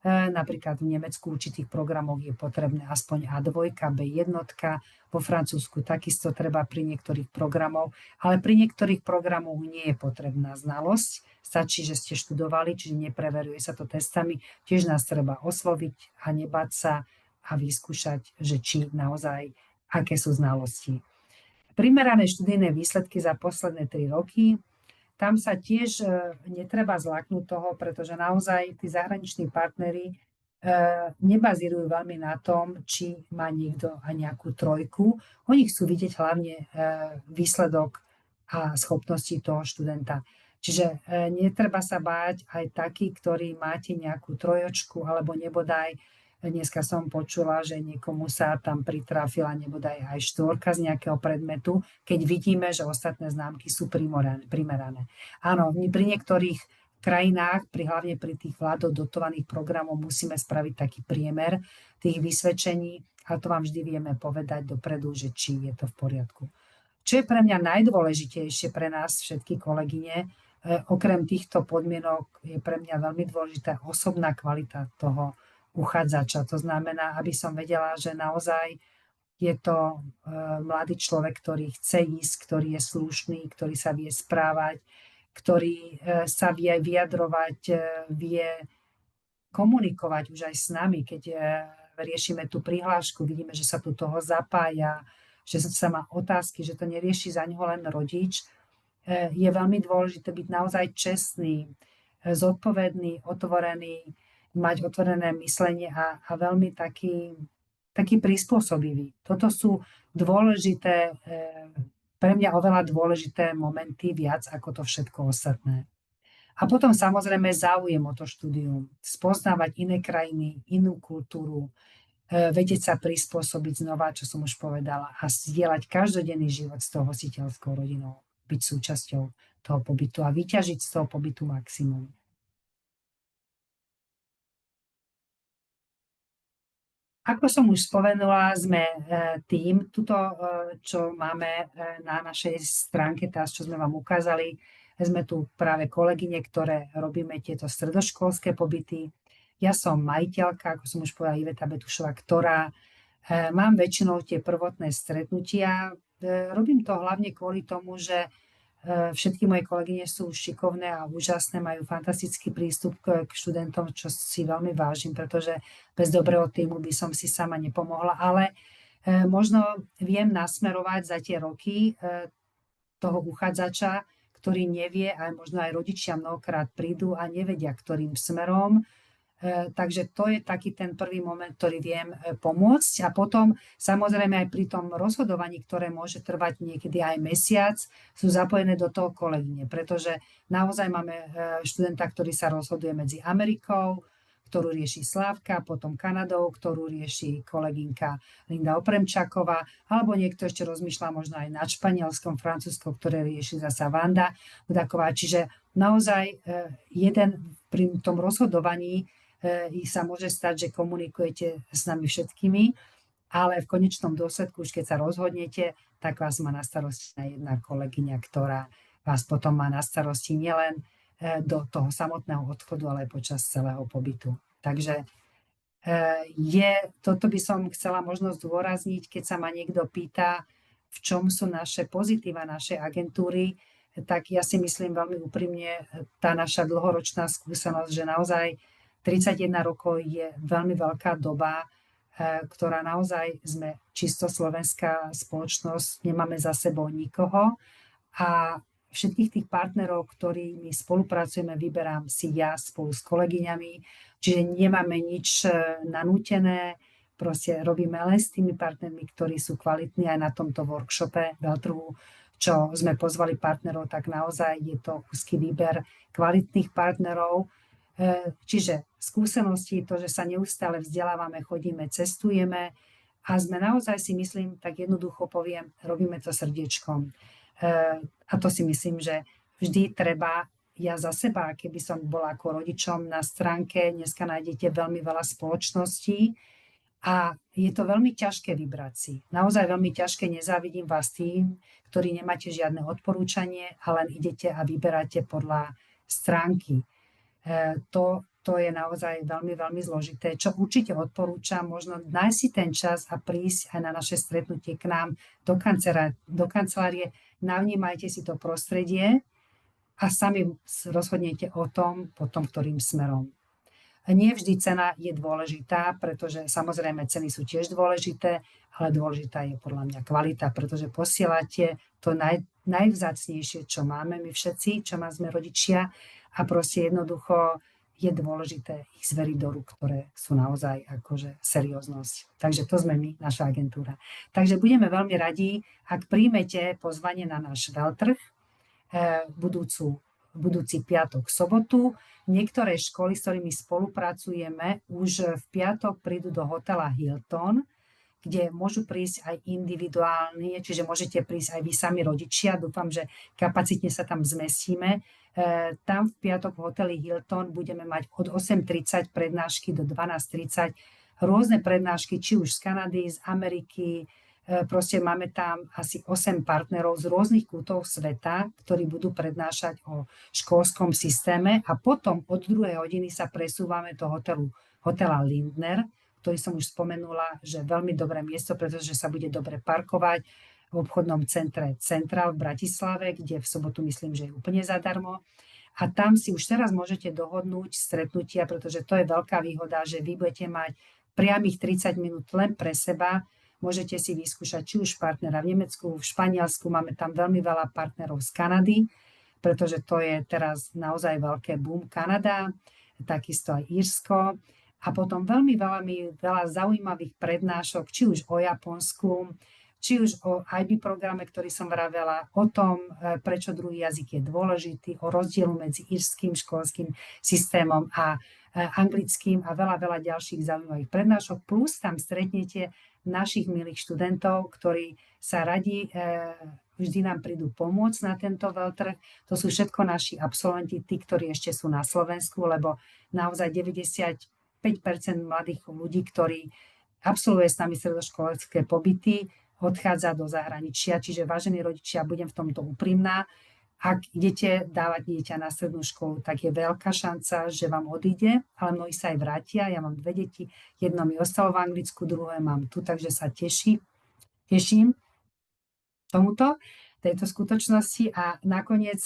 Napríklad v Nemecku v určitých programoch je potrebné aspoň A2, B1, vo Francúzsku takisto treba pri niektorých programoch, ale pri niektorých programoch nie je potrebná znalosť. Stačí, že ste študovali, čiže nepreveruje sa to testami. Tiež nás treba osloviť a nebáť sa a vyskúšať, že či naozaj, aké sú znalosti. Primerané študijné výsledky za posledné 3 roky, tam sa tiež netreba zlaknúť toho, pretože naozaj tí zahraniční partneri nebazírujú veľmi na tom, či má niekto aj nejakú 3. Oni chcú vidieť hlavne výsledok a schopnosti toho študenta. Čiže netreba sa báť aj takí, ktorí máte nejakú 3 alebo nebodaj. Dneska som počula, že niekomu sa tam pritrafila nebodaj aj 4 z nejakého predmetu, keď vidíme, že ostatné známky sú primerané. Áno, pri niektorých krajinách, hlavne pri tých vládou dotovaných programov, musíme spraviť taký priemer tých vysvedčení a to vám vždy vieme povedať dopredu, že či je to v poriadku. Čo je pre mňa najdôležitejšie pre nás všetky kolegyne, okrem týchto podmienok je pre mňa veľmi dôležitá osobná kvalita toho uchádzača. To znamená, aby som vedela, že naozaj je to mladý človek, ktorý chce ísť, ktorý je slušný, ktorý sa vie správať, ktorý sa vie vyjadrovať, vie komunikovať už aj s nami, keď riešime tú prihlášku, vidíme, že sa tu toho zapája, že sa má otázky, že to nerieši za ňoho len rodič. Je veľmi dôležité byť naozaj čestný, zodpovedný, otvorený, mať otvorené myslenie a veľmi taký prispôsobivý. Toto sú dôležité, pre mňa oveľa dôležité momenty viac ako to všetko ostatné. A potom samozrejme záujem o to štúdium, spoznávať iné krajiny, inú kultúru, vedieť sa prispôsobiť znova, čo som už povedala, a zdieľať každodenný život s tou hostiteľskou rodinou, byť súčasťou toho pobytu a vyťažiť z toho pobytu maximum. Ako som už spomenula, sme tým, tuto, čo máme na našej stránke, teraz, čo sme vám ukázali, sme tu práve kolegyne, ktoré robíme tieto stredoškolské pobyty. Ja som majiteľka, ako som už povedala, Iveta Betušová, ktorá mám väčšinou tie prvotné stretnutia. Robím to hlavne kvôli tomu, že všetky moje kolegyne sú šikovné a úžasné, majú fantastický prístup k študentom, čo si veľmi vážim, pretože bez dobrého týmu by som si sama nepomohla, ale možno viem nasmerovať za tie roky toho uchádzača, ktorý nevie, aj možno aj rodičia mnohokrát prídu a nevedia, ktorým smerom. Takže to je taký ten prvý moment, ktorý viem pomôcť. A potom samozrejme aj pri tom rozhodovaní, ktoré môže trvať niekedy aj mesiac, sú zapojené do toho kolegyne, pretože naozaj máme študenta, ktorý sa rozhoduje medzi Amerikou, ktorú rieši Slávka, potom Kanadou, ktorú rieši kolegynka Linda Opremčáková, alebo niekto ešte rozmýšľa možno aj nad Španielskom, Francúzskom, ktoré rieši zasa Vanda Hudaková. Čiže naozaj jeden pri tom rozhodovaní sa môže stať, že komunikujete s nami všetkými, ale v konečnom dôsledku, už keď sa rozhodnete, tak vás má na starosti jedna kolegyňa, ktorá vás potom má na starosti nielen do toho samotného odchodu, ale aj počas celého pobytu. Takže Toto by som chcela možno zdôrazniť, keď sa ma niekto pýta, v čom sú naše pozitíva našej agentúry, tak ja si myslím veľmi úprimne, tá naša dlhoročná skúsenosť, že naozaj 31 rokov je veľmi veľká doba, ktorá naozaj sme čisto slovenská spoločnosť, nemáme za sebou nikoho a všetkých tých partnerov, ktorými spolupracujeme, vyberám si ja spolu s kolegyňami, čiže nemáme nič nanútené, proste robíme len s tými partnermi, ktorí sú kvalitní aj na tomto workshope veľtrhu, čo sme pozvali partnerov, tak naozaj je to úzky výber kvalitných partnerov. Čiže skúsenosti, to, že sa neustále vzdelávame, chodíme, cestujeme a sme naozaj si myslím, tak jednoducho poviem, robíme to srdiečkom. A to si myslím, že vždy treba, ja za seba, keby som bola ako rodičom na stránke, dneska nájdete veľmi veľa spoločností a je to veľmi ťažké vybrať si. Naozaj veľmi ťažké, nezávidím vás tým, ktorí nemáte žiadne odporúčanie a len idete a vyberáte podľa stránky. To je naozaj veľmi, veľmi zložité. Čo určite odporúčam, možno nájsť si ten čas a prísť aj na naše stretnutie k nám do kancelárie, navnímajte si to prostredie a sami rozhodnete o tom, potom ktorým smerom. Nie vždy cena je dôležitá, pretože samozrejme ceny sú tiež dôležité, ale dôležitá je podľa mňa kvalita, pretože posielate to najvzácnejšie, čo máme my všetci, čo sme rodičia a proste jednoducho je dôležité ich zveriť do rúk, ktoré sú naozaj akože serióznosť. Takže to sme my, naša agentúra. Takže budeme veľmi radi, ak príjmete pozvanie na náš veľtrh budúci piatok, sobotu. Niektoré školy, s ktorými spolupracujeme, už v piatok prídu do hotela Hilton, kde môžu prísť aj individuálne, čiže môžete prísť aj vy sami rodičia. Dúfam, že kapacitne sa tam zmestíme. Tam v piatok v hoteli Hilton budeme mať od 8:30 prednášky do 12:30 rôzne prednášky, či už z Kanady, z Ameriky. Proste máme tam asi 8 partnerov z rôznych kútov sveta, ktorí budú prednášať o školskom systéme a potom od 2 hodiny sa presúvame do hotela Lindner, ktorý som už spomenula, že veľmi dobré miesto, pretože sa bude dobre parkovať v obchodnom centre Central v Bratislave, kde v sobotu myslím, že je úplne zadarmo. A tam si už teraz môžete dohodnúť stretnutia, pretože to je veľká výhoda, že vy budete mať priamých 30 minút len pre seba. Môžete si vyskúšať či už partnera v Nemecku, v Španielsku, máme tam veľmi veľa partnerov z Kanady, pretože to je teraz naozaj veľké boom Kanada, takisto aj Írsko. A potom veľmi veľa zaujímavých prednášok, či už o Japonsku, či už o IB programe, ktorý som vravela, o tom, prečo druhý jazyk je dôležitý, o rozdielu medzi írskym školským systémom a anglickým a veľa ďalších zaujímavých prednášok. Plus tam stretnete našich milých študentov, ktorí sa radi vždy nám prídu pomôcť na tento veľtrh. To sú všetko naši absolventi, tí, ktorí ešte sú na Slovensku, lebo naozaj 95% mladých ľudí, ktorí absolvuje s nami stredoškolské pobyty, odchádza do zahraničia. Čiže vážení rodičia, budem v tomto úprimná. Ak idete dávať dieťa na strednú školu, tak je veľká šanca, že vám odíde, ale mnohí sa aj vrátia. Ja mám 2 deti, jedno mi ostalo v Anglicku, druhé mám tu, takže sa teším tejto skutočnosti. A nakoniec,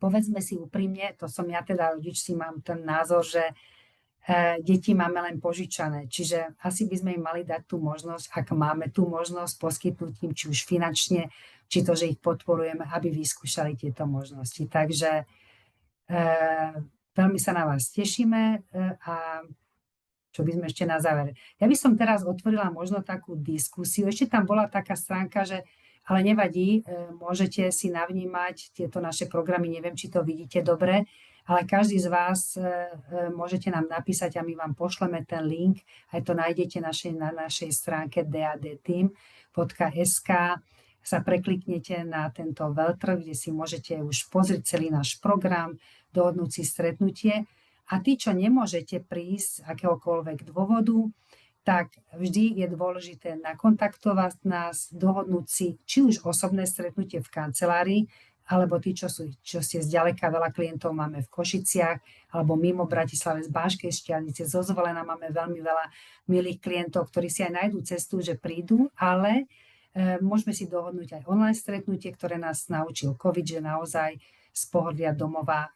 povedzme si úprimne, to som ja teda rodič, si mám ten názor, že deti máme len požičané, čiže asi by sme im mali dať tú možnosť, ak máme tú možnosť, poskytnúť im či už finančne, či to, že ich podporujeme, aby vyskúšali tieto možnosti. Takže veľmi sa na vás tešíme a čo by sme ešte na záver. Ja by som teraz otvorila možno takú diskusiu. Ešte tam bola taká stránka, že ale nevadí, môžete si navnímať tieto naše programy, neviem, či to vidíte dobre, ale každý z vás môžete nám napísať a my vám pošleme ten link, aj to nájdete na našej stránke dadteam.sk, sa prekliknete na tento veľtrh, kde si môžete už pozrieť celý náš program, dohodnúť si stretnutie. A tí, čo nemôžete prísť z akéhokoľvek dôvodu, tak vždy je dôležité nakontaktovať nás, dohodnúť si či už osobné stretnutie v kancelárii, alebo tí, čo ste zďaleka, veľa klientov máme v Košiciach, alebo mimo Bratislave z Banskej Štiavnice, zo Zvolena máme veľmi veľa milých klientov, ktorí si aj nájdú cestu, že prídu, ale môžeme si dohodnúť aj online stretnutie, ktoré nás naučil COVID, že naozaj z pohodia domova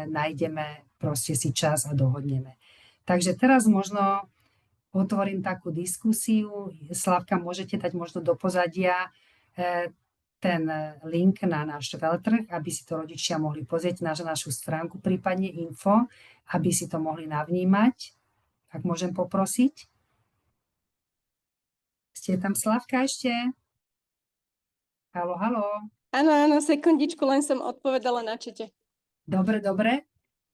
nájdeme proste si čas a dohodneme. Takže teraz možno otvorím takú diskusiu. Slavka, môžete dať možno do pozadia ten link na náš veľtrh, aby si to rodičia mohli pozrieť na našu stránku, prípadne info, aby si to mohli navnímať. Ak môžem poprosiť. Ste tam, Slavka, ešte? Haló, haló. Áno, sekundičku, len som odpovedala na čete. Dobre.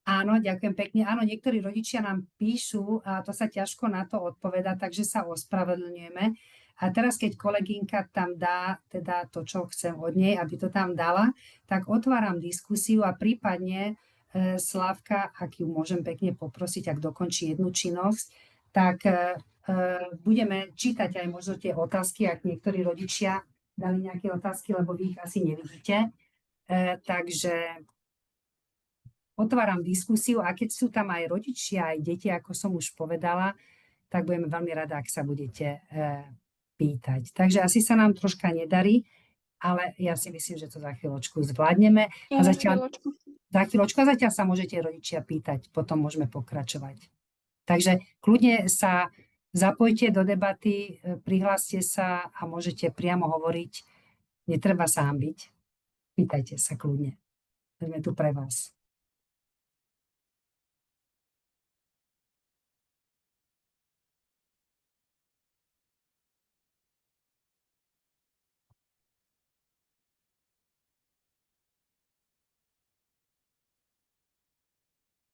Áno, ďakujem pekne. Áno, niektorí rodičia nám píšu a to sa ťažko na to odpoveda, takže sa ospravedlňujeme. A teraz, keď kolegynka tam dá teda to, čo chcem od nej, aby to tam dala, tak otváram diskusiu a prípadne Slavka, ak ju môžem pekne poprosiť, ak dokončí jednu činnosť, tak budeme čítať aj možno tie otázky, ak niektorí rodičia dali nejaké otázky, lebo vy ich asi nevidíte. Takže otváram diskusiu a keď sú tam aj rodičia, aj deti, ako som už povedala, tak budeme veľmi rada, ak sa budete pýtať. Takže asi sa nám troška nedarí, ale ja si myslím, že to za chvíľočku zvládneme. A za chvíľočku sa môžete rodičia pýtať, potom môžeme pokračovať. Takže kľudne sa zapojte do debaty, prihláste sa a môžete priamo hovoriť. Netreba sa hanbiť. Pýtajte sa kľudne. Sme tu pre vás.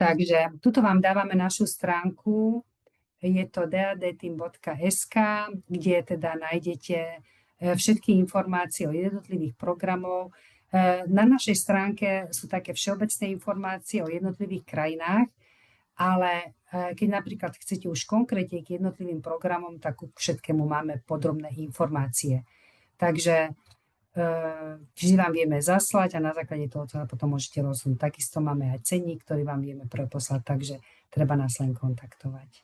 Takže tuto vám dávame našu stránku, je to dadteam.sk, kde teda nájdete všetky informácie o jednotlivých programov. Na našej stránke sú také všeobecné informácie o jednotlivých krajinách, ale keď napríklad chcete už konkrétne k jednotlivým programom, tak ku všetkému máme podrobné informácie. Takže vždy vám vieme zaslať a na základe toho sa potom môžete rozhodnúť. Takisto máme aj cenník, ktorý vám vieme preposlať, takže treba nás len kontaktovať.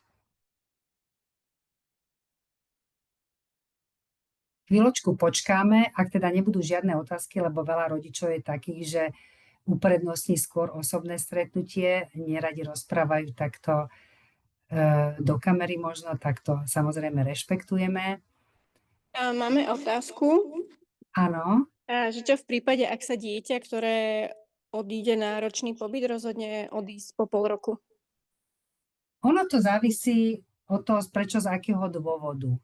Chvíľočku počkáme, ak teda nebudú žiadne otázky, lebo veľa rodičov je takých, že uprednostní skôr osobné stretnutie, neradi rozprávajú takto do kamery možno, tak to samozrejme rešpektujeme. Máme otázku. Áno. Že čo v prípade, ak sa dieťa, ktoré odíde na ročný pobyt, rozhodne odísť po pol roku? Ono to závisí od toho, prečo, z akého dôvodu.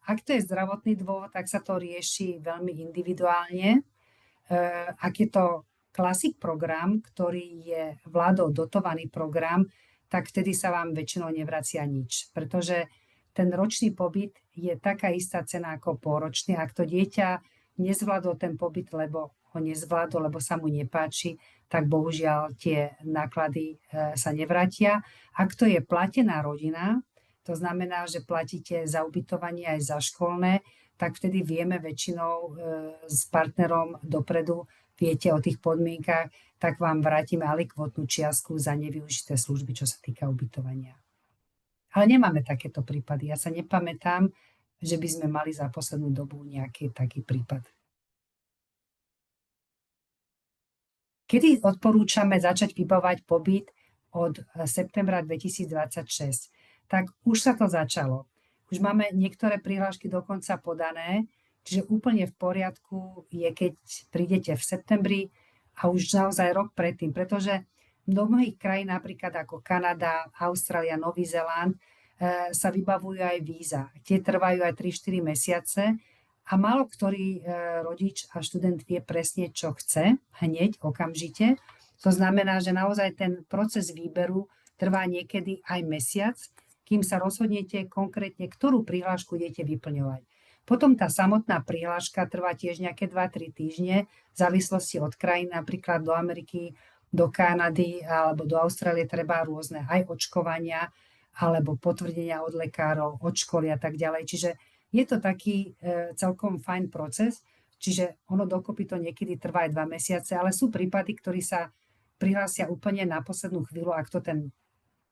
Ak to je zdravotný dôvod, tak sa to rieši veľmi individuálne. Ak je to Classic program, ktorý je vládou dotovaný program, tak vtedy sa vám väčšinou nevracia nič, pretože ten ročný pobyt je taká istá cena ako pôročný. Ak to dieťa nezvládol ten pobyt, lebo ho nezvládol, lebo sa mu nepáči, tak bohužiaľ tie náklady sa nevrátia. Ak to je platená rodina, to znamená, že platíte za ubytovanie aj za školné, tak vtedy vieme väčšinou s partnerom dopredu, viete o tých podmienkach, tak vám vrátime alikvotnú čiastku za nevyužité služby, čo sa týka ubytovania. Ale nemáme takéto prípady. Ja sa nepamätám, že by sme mali za poslednú dobu nejaký taký prípad. Kedy odporúčame začať vybavovať pobyt od septembra 2026? Tak už sa to začalo. Už máme niektoré prihlášky dokonca podané, čiže úplne v poriadku je, keď prídete v septembri a už naozaj rok predtým, pretože do mnohých krajín, napríklad ako Kanada, Austrália, Nový Zéland, sa vybavujú aj víza. Tie trvajú aj 3-4 mesiace a málo ktorý rodič a študent vie presne, čo chce, hneď, okamžite. To znamená, že naozaj ten proces výberu trvá niekedy aj mesiac, kým sa rozhodnete konkrétne, ktorú prihlášku idete vyplňovať. Potom tá samotná prihláška trvá tiež nejaké 2-3 týždne, v závislosti od krajín, napríklad do Ameriky, do Kanady alebo do Austrálie treba rôzne aj očkovania alebo potvrdenia od lekárov, od školy a tak ďalej. Čiže je to taký celkom fajn proces. Čiže ono dokopy to niekedy trvá aj 2 mesiace, ale sú prípady, ktorí sa prihlásia úplne na poslednú chvíľu, ak to ten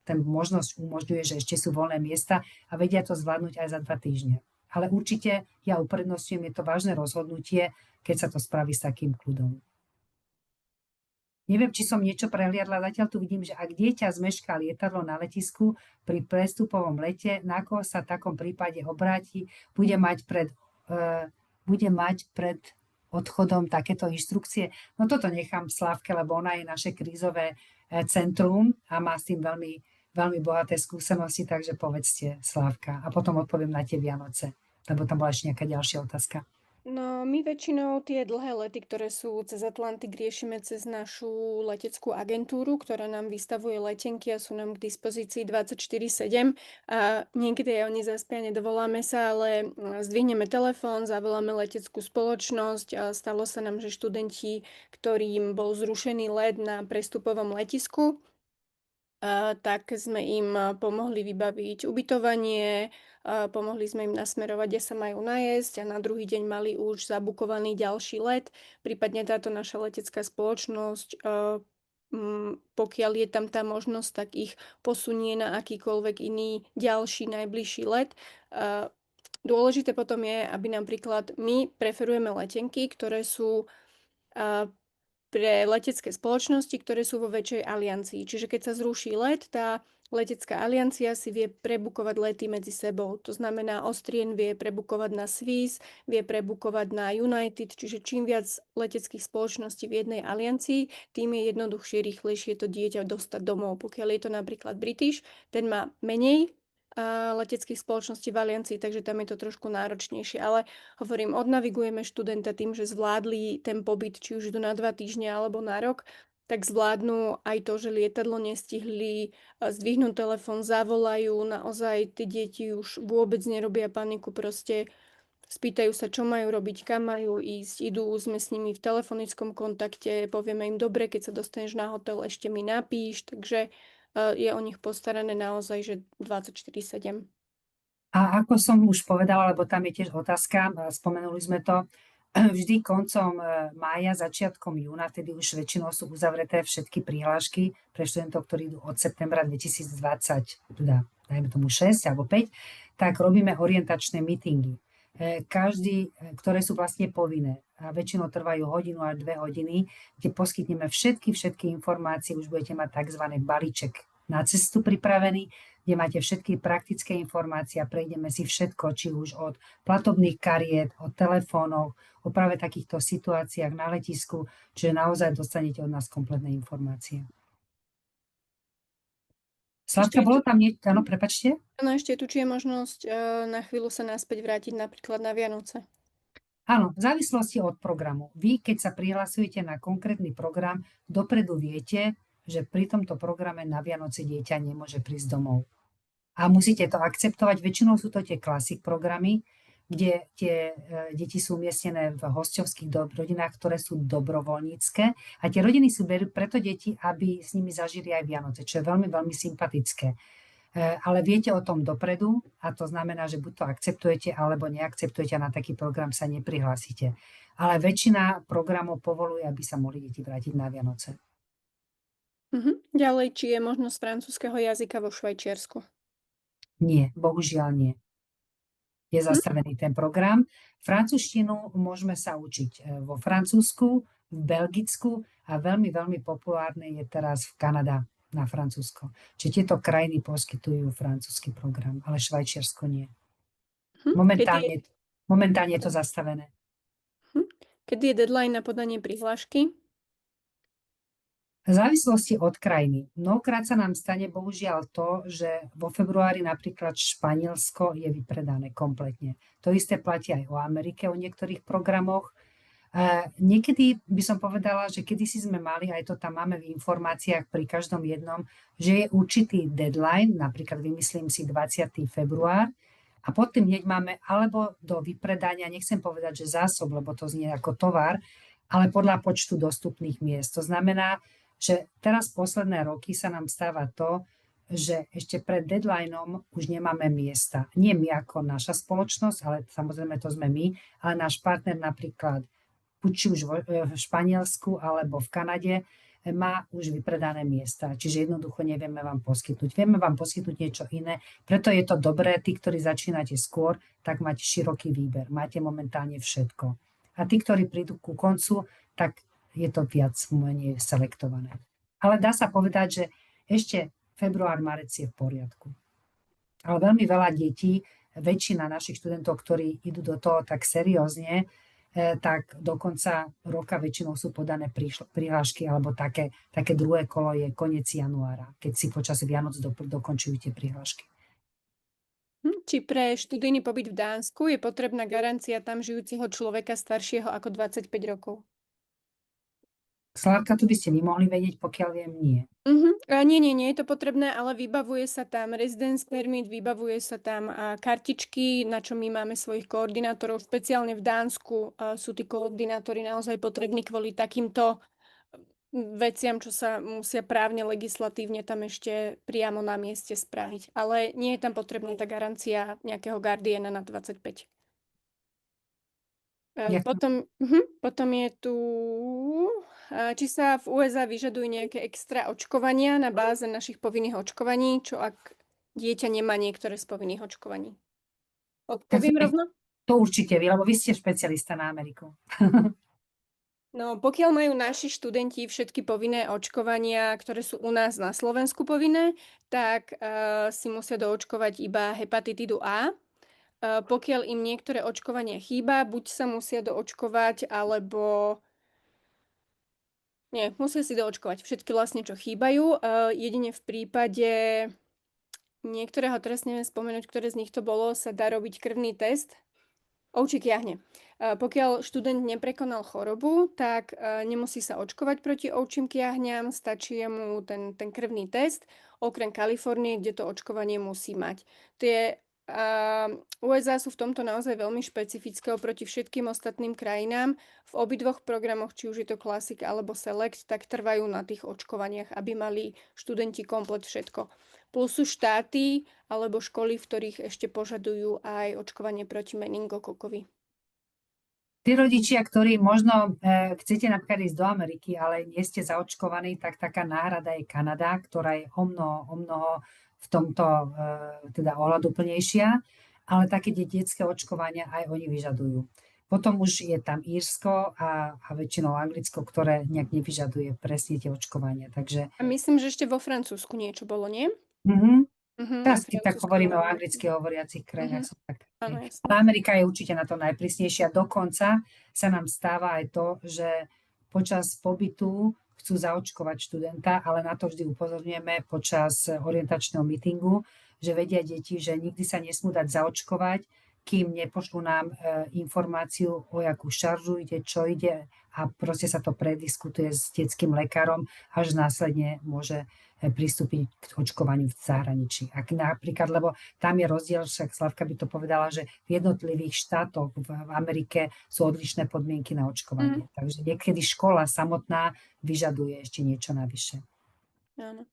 možnosť umožňuje, že ešte sú voľné miesta a vedia to zvládnuť aj za 2 týždne. Ale určite ja uprednostňujem, je to vážne rozhodnutie, keď sa to spraví s takým kľudom. Neviem, či som niečo prehliadla, zatiaľ tu vidím, že ak dieťa zmešká lietadlo na letisku pri prestupovom lete, na koho sa v takom prípade obráti, bude mať pred odchodom takéto inštrukcie. No toto nechám Slávke, lebo ona je naše krízové centrum a má s tým veľmi, veľmi bohaté skúsenosti, takže povedzte, Slávka. A potom odpoviem na tie Vianoce, lebo tam bola ešte nejaká ďalšia otázka. No, my väčšinou tie dlhé lety, ktoré sú cez Atlantik, riešime cez našu leteckú agentúru, ktorá nám vystavuje letenky a sú nám k dispozícii 24/7. A niekedy aj oni zaspia, nedovoláme sa, ale zdvihneme telefón, zavoláme leteckú spoločnosť. A stalo sa nám, že študenti, ktorým bol zrušený let na prestupovom letisku, tak sme im pomohli vybaviť ubytovanie, pomohli sme im nasmerovať, kde sa majú najesť a na druhý deň mali už zabukovaný ďalší let. Prípadne táto naša letecká spoločnosť, pokiaľ je tam tá možnosť, tak ich posunie na akýkoľvek iný ďalší najbližší let. Dôležité potom je, aby napríklad my preferujeme letenky, ktoré sú pre letecké spoločnosti, ktoré sú vo väčšej aliancii. Čiže keď sa zruší let, tá letecká aliancia si vie prebukovať lety medzi sebou. To znamená, Austrian vie prebukovať na Swiss, vie prebukovať na United, čiže čím viac leteckých spoločností v jednej aliancii, tým je jednoduchšie, rýchlejšie to dieťa dostať domov. Pokiaľ je to napríklad British, ten má menej leteckých spoločností v aliancii, takže tam je to trošku náročnejšie. Ale hovorím, odnavigujeme študenta tým, že zvládli ten pobyt, či už idú na 2 týždne alebo na rok, tak zvládnu aj to, že lietadlo nestihli, zdvihnú telefón, zavolajú, naozaj tie deti už vôbec nerobia paniku, proste spýtajú sa, čo majú robiť, kam majú ísť, idú, sme s nimi v telefonickom kontakte, povieme im, dobre, keď sa dostaneš na hotel, ešte mi napíš, takže je o nich postarané naozaj, že 24/7. A ako som už povedala, lebo tam je tiež otázka, spomenuli sme to, vždy koncom mája, začiatkom júna, vtedy už väčšinou sú uzavreté všetky prihlášky pre študentov, ktorí idú od septembra 2020, teda dajme tomu 6 alebo 5, tak robíme orientačné meetingy. Ktoré sú vlastne povinné a väčšinou trvajú hodinu až 2 hodiny, kde poskytneme všetky informácie, už budete mať tzv. Balíček na cestu pripravený, kde máte všetky praktické informácie a prejdeme si všetko, či už od platobných kariet, od telefónov, o práve takýchto situáciách na letisku, čiže naozaj dostanete od nás kompletné informácie. Sladka, bolo tam niečo? Áno, prepáčte? No ešte tu, či je možnosť na chvíľu sa naspäť vrátiť napríklad na Vianoce. Áno, v závislosti od programu. Vy, keď sa prihlasujete na konkrétny program, dopredu viete, že pri tomto programe na Vianoce dieťa nemôže prísť domov. A musíte to akceptovať. Väčšinou sú to tie klasik programy, kde tie deti sú umiestnené v hosťovských rodinách, ktoré sú dobrovoľnícke. A tie rodiny sú preto deti, aby s nimi zažili aj Vianoce, čo je veľmi, veľmi sympatické. Ale viete o tom dopredu a to znamená, že buď to akceptujete, alebo neakceptujete a na taký program sa neprihlásite. Ale väčšina programov povoluje, aby sa mohli deti vrátiť na Vianoce. Ďalej, či je možnosť francúzskeho jazyka vo Švajčiarsku? Nie, bohužiaľ nie. Je zastavený ten program. Francúzštinu môžeme sa učiť vo Francúzsku, v Belgicku a veľmi, veľmi populárne je teraz v Kanada na Francúzsko. Čiže tieto krajiny poskytujú francúzsky program, ale Švajčiarsko nie. Momentálne je to zastavené. Kedy je deadline na podanie prihlášky? V závislosti od krajiny. Mnohokrát sa nám stane bohužiaľ to, že vo februári napríklad Španielsko je vypredané kompletne. To isté platí aj o Amerike, o niektorých programoch. Niekedy by som povedala, že kedysi sme mali, aj to tam máme v informáciách pri každom jednom, že je určitý deadline, napríklad vymyslím si 20. február, a potom hneď máme alebo do vypredania, nechcem povedať, že zásob, lebo to znie ako tovar, ale podľa počtu dostupných miest. To znamená, že teraz posledné roky sa nám stáva to, že ešte pred deadlineom už nemáme miesta. Nie my ako naša spoločnosť, ale samozrejme to sme my, ale náš partner napríklad či už v Španielsku alebo v Kanade, má už vypredané miesta. Čiže jednoducho nevieme vám poskytnúť. Vieme vám poskytnúť niečo iné, preto je to dobré, tí, ktorí začínate skôr, tak máte široký výber. Máte momentálne všetko. A tí, ktorí prídu ku koncu, tak je to viac menej selektované. Ale dá sa povedať, že ešte február, marec je v poriadku. Ale veľmi veľa detí, väčšina našich študentov, ktorí idú do toho tak seriózne, tak do konca roka väčšinou sú podané prihlášky, alebo také druhé kolo je koniec januára, keď si počas Vianoc dokončujú tie prihlášky. Či pre študijný pobyt v Dánsku je potrebná garancia tam žijúceho človeka staršieho ako 25 rokov? Slávka, tu by ste mohli vedieť, pokiaľ viem, nie. Nie je to potrebné, ale vybavuje sa tam residence permit, vybavuje sa tam kartičky, na čo my máme svojich koordinátorov. Špeciálne v Dánsku sú tí koordinátori naozaj potrební kvôli takýmto veciam, čo sa musia právne, legislatívne tam ešte priamo na mieste spraviť. Ale nie je tam potrebná tá garancia nejakého guardiana na 25. Potom je tu, či sa v USA vyžadujú nejaké extra očkovania na báze našich povinných očkovaní, čo ak dieťa nemá niektoré z povinných očkovaní. Odpoviem rovno? To určite vy, lebo vy ste špecialista na Ameriku. No, pokiaľ majú naši študenti všetky povinné očkovania, ktoré sú u nás na Slovensku povinné, tak si musia doočkovať iba hepatitidu A. Pokiaľ im niektoré očkovania chýba, buď sa musia doočkovať, alebo... Nie, musia si doočkovať všetky vlastne, čo chýbajú. Jedine v prípade niektorého, teraz neviem spomenúť, ktoré z nich to bolo, sa dá robiť krvný test. Ovčík jahne. Pokiaľ študent neprekonal chorobu, tak nemusí sa očkovať proti ovčím kiahňam, stačí mu ten krvný test, okrem Kalifornie, kde to očkovanie musí mať. USA sú v tomto naozaj veľmi špecifické oproti všetkým ostatným krajinám. V obidvoch programoch, či už je to Classic alebo Select, tak trvajú na tých očkovaniach, aby mali študenti komplet všetko. Plus sú štáty alebo školy, v ktorých ešte požadujú aj očkovanie proti meningokokovi. Tí rodičia, ktorí možno chcete napríklad ísť do Ameriky, ale nie ste zaočkovaní, tak taká náhrada je Kanada, ktorá je o mnoho v tomto teda ohľaduplnejšia, ale také detské očkovania aj oni vyžadujú. Potom už je tam Írsko a väčšinou Anglicko, ktoré nejak nevyžaduje presne tie očkovania. Takže... A myslím, že ešte vo Francúzsku niečo bolo, nie? Teraz tak hovoríme o anglicky hovoriacich krajinách. Ale Amerika je určite na to najprísnejšia. Dokonca sa nám stáva aj to, že počas pobytu chcú zaočkovať študenta, ale na to vždy upozorňujeme počas orientačného meetingu, že vedia deti, že nikdy sa nesmú dať zaočkovať, kým nepošlú nám informáciu, o jakú šaržu ide, čo ide a proste sa to prediskutuje s detským lekárom, až následne môže pristúpiť k očkovaniu v zahraničí. Ak napríklad, lebo tam je rozdiel, však Slavka by to povedala, že v jednotlivých štátoch v Amerike sú odlišné podmienky na očkovanie. Takže niekedy škola samotná vyžaduje ešte niečo navyše. Áno.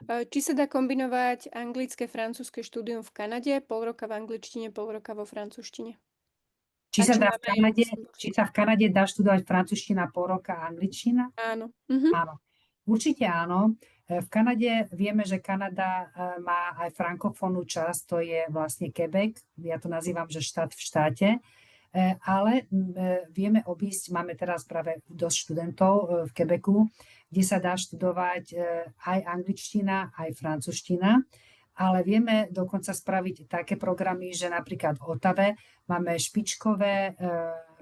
Či sa dá kombinovať anglické, francúzske štúdium v Kanade, pol roka v angličtine, pol roka vo francúzštine? Či sa v Kanade dá študovať francúzština, pol roka a angličtina? Áno. Áno. Určite áno. V Kanade vieme, že Kanada má aj frankofónnu časť, to je vlastne Quebec, ja to nazývam, že štát v štáte, ale vieme obísť, máme teraz práve dosť študentov v Quebecu, kde sa dá študovať aj angličtina, aj francúzština, ale vieme dokonca spraviť také programy, že napríklad v Ottave máme špičkové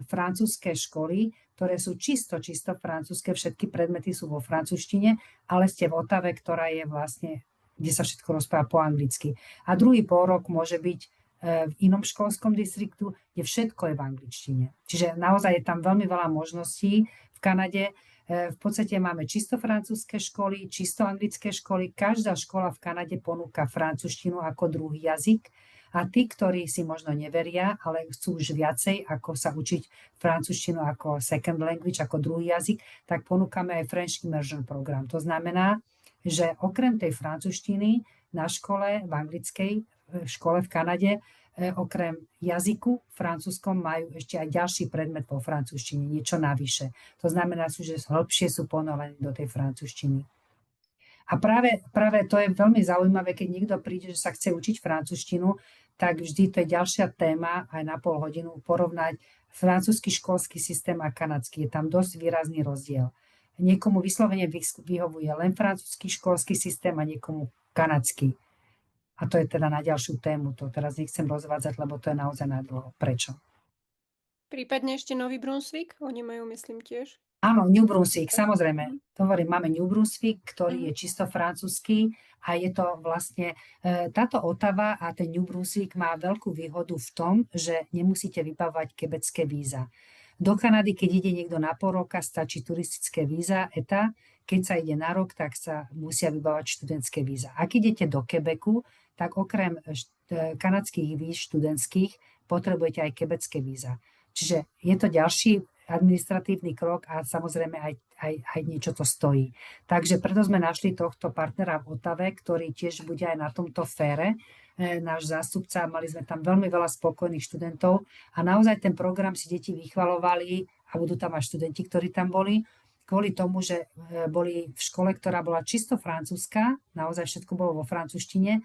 francúzske školy, ktoré sú čisto francúzske, všetky predmety sú vo francúzštine, ale ste v Ottave, ktorá je vlastne, kde sa všetko rozpráva po anglicky. A druhý pôrok môže byť v inom školskom distriktu, kde všetko je v angličtine. Čiže naozaj je tam veľmi veľa možností v Kanade. V podstate máme čisto francúzske školy, čisto anglické školy. Každá škola v Kanade ponúka francúzštinu ako druhý jazyk. A tí, ktorí si možno neveria, ale chcú už viacej, ako sa učiť francúzštinu ako second language, ako druhý jazyk, tak ponúkame aj French Immersion program. To znamená, že okrem tej francúzštiny na škole, v anglickej škole v Kanade, okrem jazyku francúzskom majú ešte aj ďalší predmet vo francúzštine, niečo navyše. To znamená, že hĺbšie sú ponorení do tej francúzštiny. A práve to je veľmi zaujímavé, keď niekto príde, že sa chce učiť francúzštinu, tak vždy to je ďalšia téma, aj na pol hodinu, porovnať francúzsky školský systém a kanadský. Je tam dosť výrazný rozdiel. Niekomu vyslovene vyhovuje len francúzsky školský systém a niekomu kanadský. A to je teda na ďalšiu tému. To teraz nechcem rozvádzať, lebo to je naozaj na dlho. Prečo? Prípadne ešte Nový Brunswick, oni majú, myslím, tiež. Áno, New Brunswick, samozrejme. Mhm. Hovorím, máme New Brunswick, ktorý Mhm. je čisto francúzsky a je to vlastne, táto Ottawa a ten New Brunswick má veľkú výhodu v tom, že nemusíte vybavovať quebecké víza. Do Kanady, keď ide niekto na pol roka, stačí turistické víza, ETA. Keď sa ide na rok, tak sa musia vybavovať študentské víza. Ak idete do Quebecu, tak okrem kanadských víz študentských potrebujete aj quebecké víza. Čiže je to ďalší administratívny krok a samozrejme aj niečo to stojí. Takže preto sme našli tohto partnera v Ottave, ktorý tiež bude aj na tomto fére, náš zástupca. Mali sme tam veľmi veľa spokojných študentov a naozaj ten program si deti vychvalovali a budú tam aj študenti, ktorí tam boli, kvôli tomu, že boli v škole, ktorá bola čisto francúzska, naozaj všetko bolo vo francúzštine,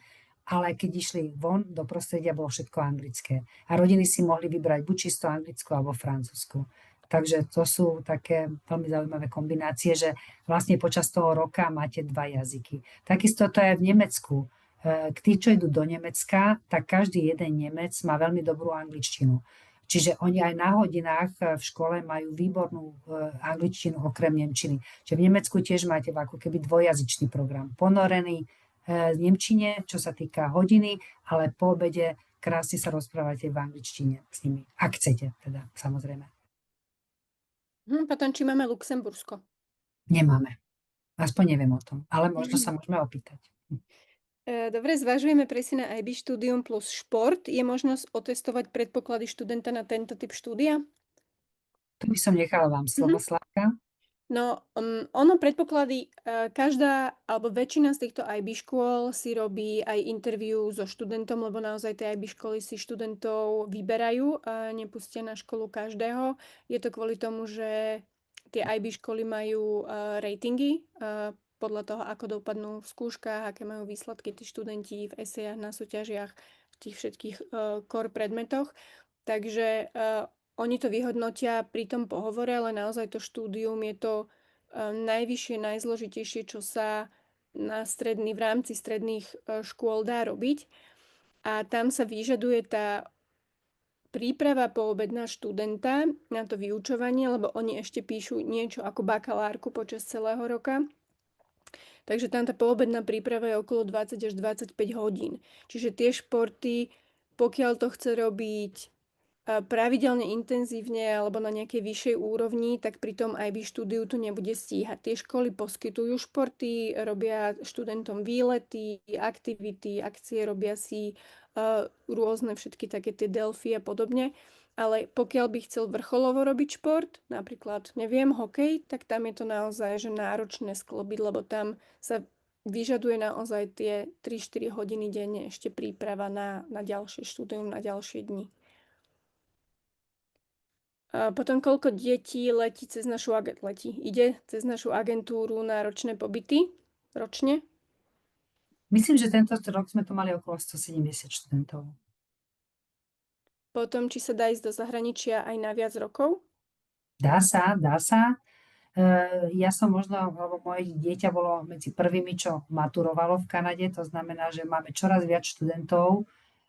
ale keď išli von do prostredia, bolo všetko anglické. A rodiny si mohli vybrať buď čisto anglickú alebo francúzsku. Takže to sú také veľmi zaujímavé kombinácie, že vlastne počas toho roka máte dva jazyky. Takisto to je v Nemecku. Tí, čo idú do Nemecka, tak každý jeden Nemec má veľmi dobrú angličtinu. Čiže oni aj na hodinách v škole majú výbornú angličtinu okrem nemčiny. Čiže v Nemecku tiež máte ako keby dvojjazyčný program. Ponorený v nemčine, čo sa týka hodiny, ale po obede krásne sa rozprávate v angličtine s nimi. Ak chcete, teda, samozrejme. Potom, či máme Luxembursko? Nemáme. Aspoň neviem o tom, ale možno sa môžeme opýtať. Dobre, zvažujeme presne na IB štúdium plus šport. Je možnosť otestovať predpoklady študenta na tento typ štúdia? Tu by som nechala vám slovo, Slávka. No, ono predpoklady, každá alebo väčšina z týchto IB škôl si robí aj interview so študentom, lebo naozaj tie IB školy si študentov vyberajú a nepustia na školu každého. Je to kvôli tomu, že tie IB školy majú ratingy podľa toho, ako dopadnú v skúškach, aké majú výsledky tí študenti v esejach, na súťažiach, v tých všetkých core predmetoch. Takže oni to vyhodnotia pri tom pohovore, ale naozaj to štúdium je to najvyššie, najzložitejšie, čo sa v rámci stredných škôl dá robiť. A tam sa vyžaduje tá príprava poobedná študenta na to vyučovanie, lebo oni ešte píšu niečo ako bakalárku počas celého roka. Takže tam tá poobedná príprava je okolo 20 až 25 hodín. Čiže tie športy, pokiaľ to chce robiť pravidelne, intenzívne alebo na nejakej vyššej úrovni, tak pri tom IB štúdiu to nebude stíhať. Tie školy poskytujú športy, robia študentom výlety, aktivity, akcie, robia si rôzne všetky také tie delfy a podobne. Ale pokiaľ by chcel vrcholovo robiť šport, napríklad, neviem, hokej, tak tam je to naozaj že náročné sklobiť, lebo tam sa vyžaduje naozaj tie 3-4 hodiny denne ešte príprava na ďalšie štúdium, na ďalšie dni. A potom koľko detí ide cez našu agentúru na ročné pobyty ročne? Myslím, že tento rok sme tu mali okolo 170 študentov. Potom, či sa dá ísť do zahraničia aj na viac rokov? Dá sa. Ja som lebo moje dieťa bolo medzi prvými, čo maturovalo v Kanade, to znamená, že máme čoraz viac študentov,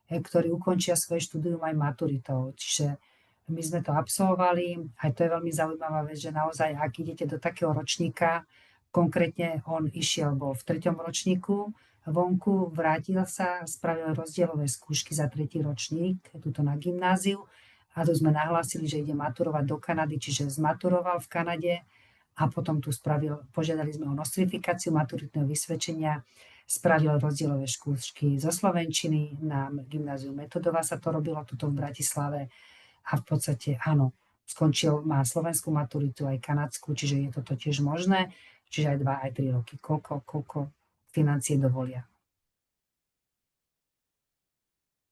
ktorí ukončia svoje štúdium aj maturitou. Čiže my sme to absolvovali, aj to je veľmi zaujímavá vec, že naozaj, ak idete do takého ročníka, konkrétne on bol v 3. ročníku, vonku, vrátil sa, spravil rozdielové skúšky za 3. ročník, tuto na gymnáziu, a tu sme nahlásili, že ide maturovať do Kanady, čiže zmaturoval v Kanade a potom tu požiadali sme o nostrifikáciu maturitného vysvedčenia, spravil rozdielové skúšky zo slovenčiny na gymnáziu Metodova, sa to robilo tuto v Bratislave a v podstate áno, má slovenskú maturitu aj kanadskú, čiže je toto tiež možné, čiže aj 2, aj 3 roky, koľko financie dovolia.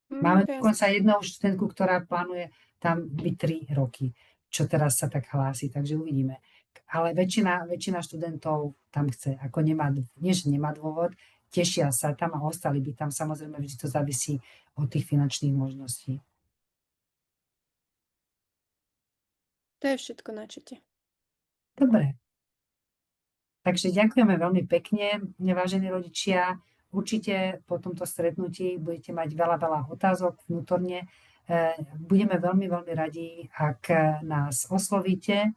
Máme To je jasné. dokonca jednu študentku, ktorá plánuje tam byť 3 roky, čo teraz sa tak hlási, takže uvidíme. Ale väčšina študentov tam chce, ako nie, že nemá dôvod, tešia sa tam a ostali by tam. Samozrejme, vždy to závisí od tých finančných možností. To je všetko na čete. Dobre. Takže ďakujeme veľmi pekne, vážení rodičia. Určite po tomto stretnutí budete mať veľa otázok vnútorne. Budeme veľmi radi, ak nás oslovíte.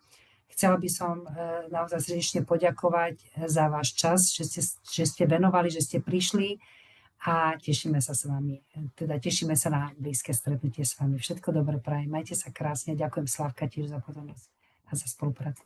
Chcela by som naozaj srdečne poďakovať za váš čas, že ste venovali, že ste prišli a tešíme sa s vami. Teda tešíme sa na blízke stretnutie s vami. Všetko dobré prajem. Majte sa krásne. Ďakujem Slavka tiež za pozornosť a za spoluprácu.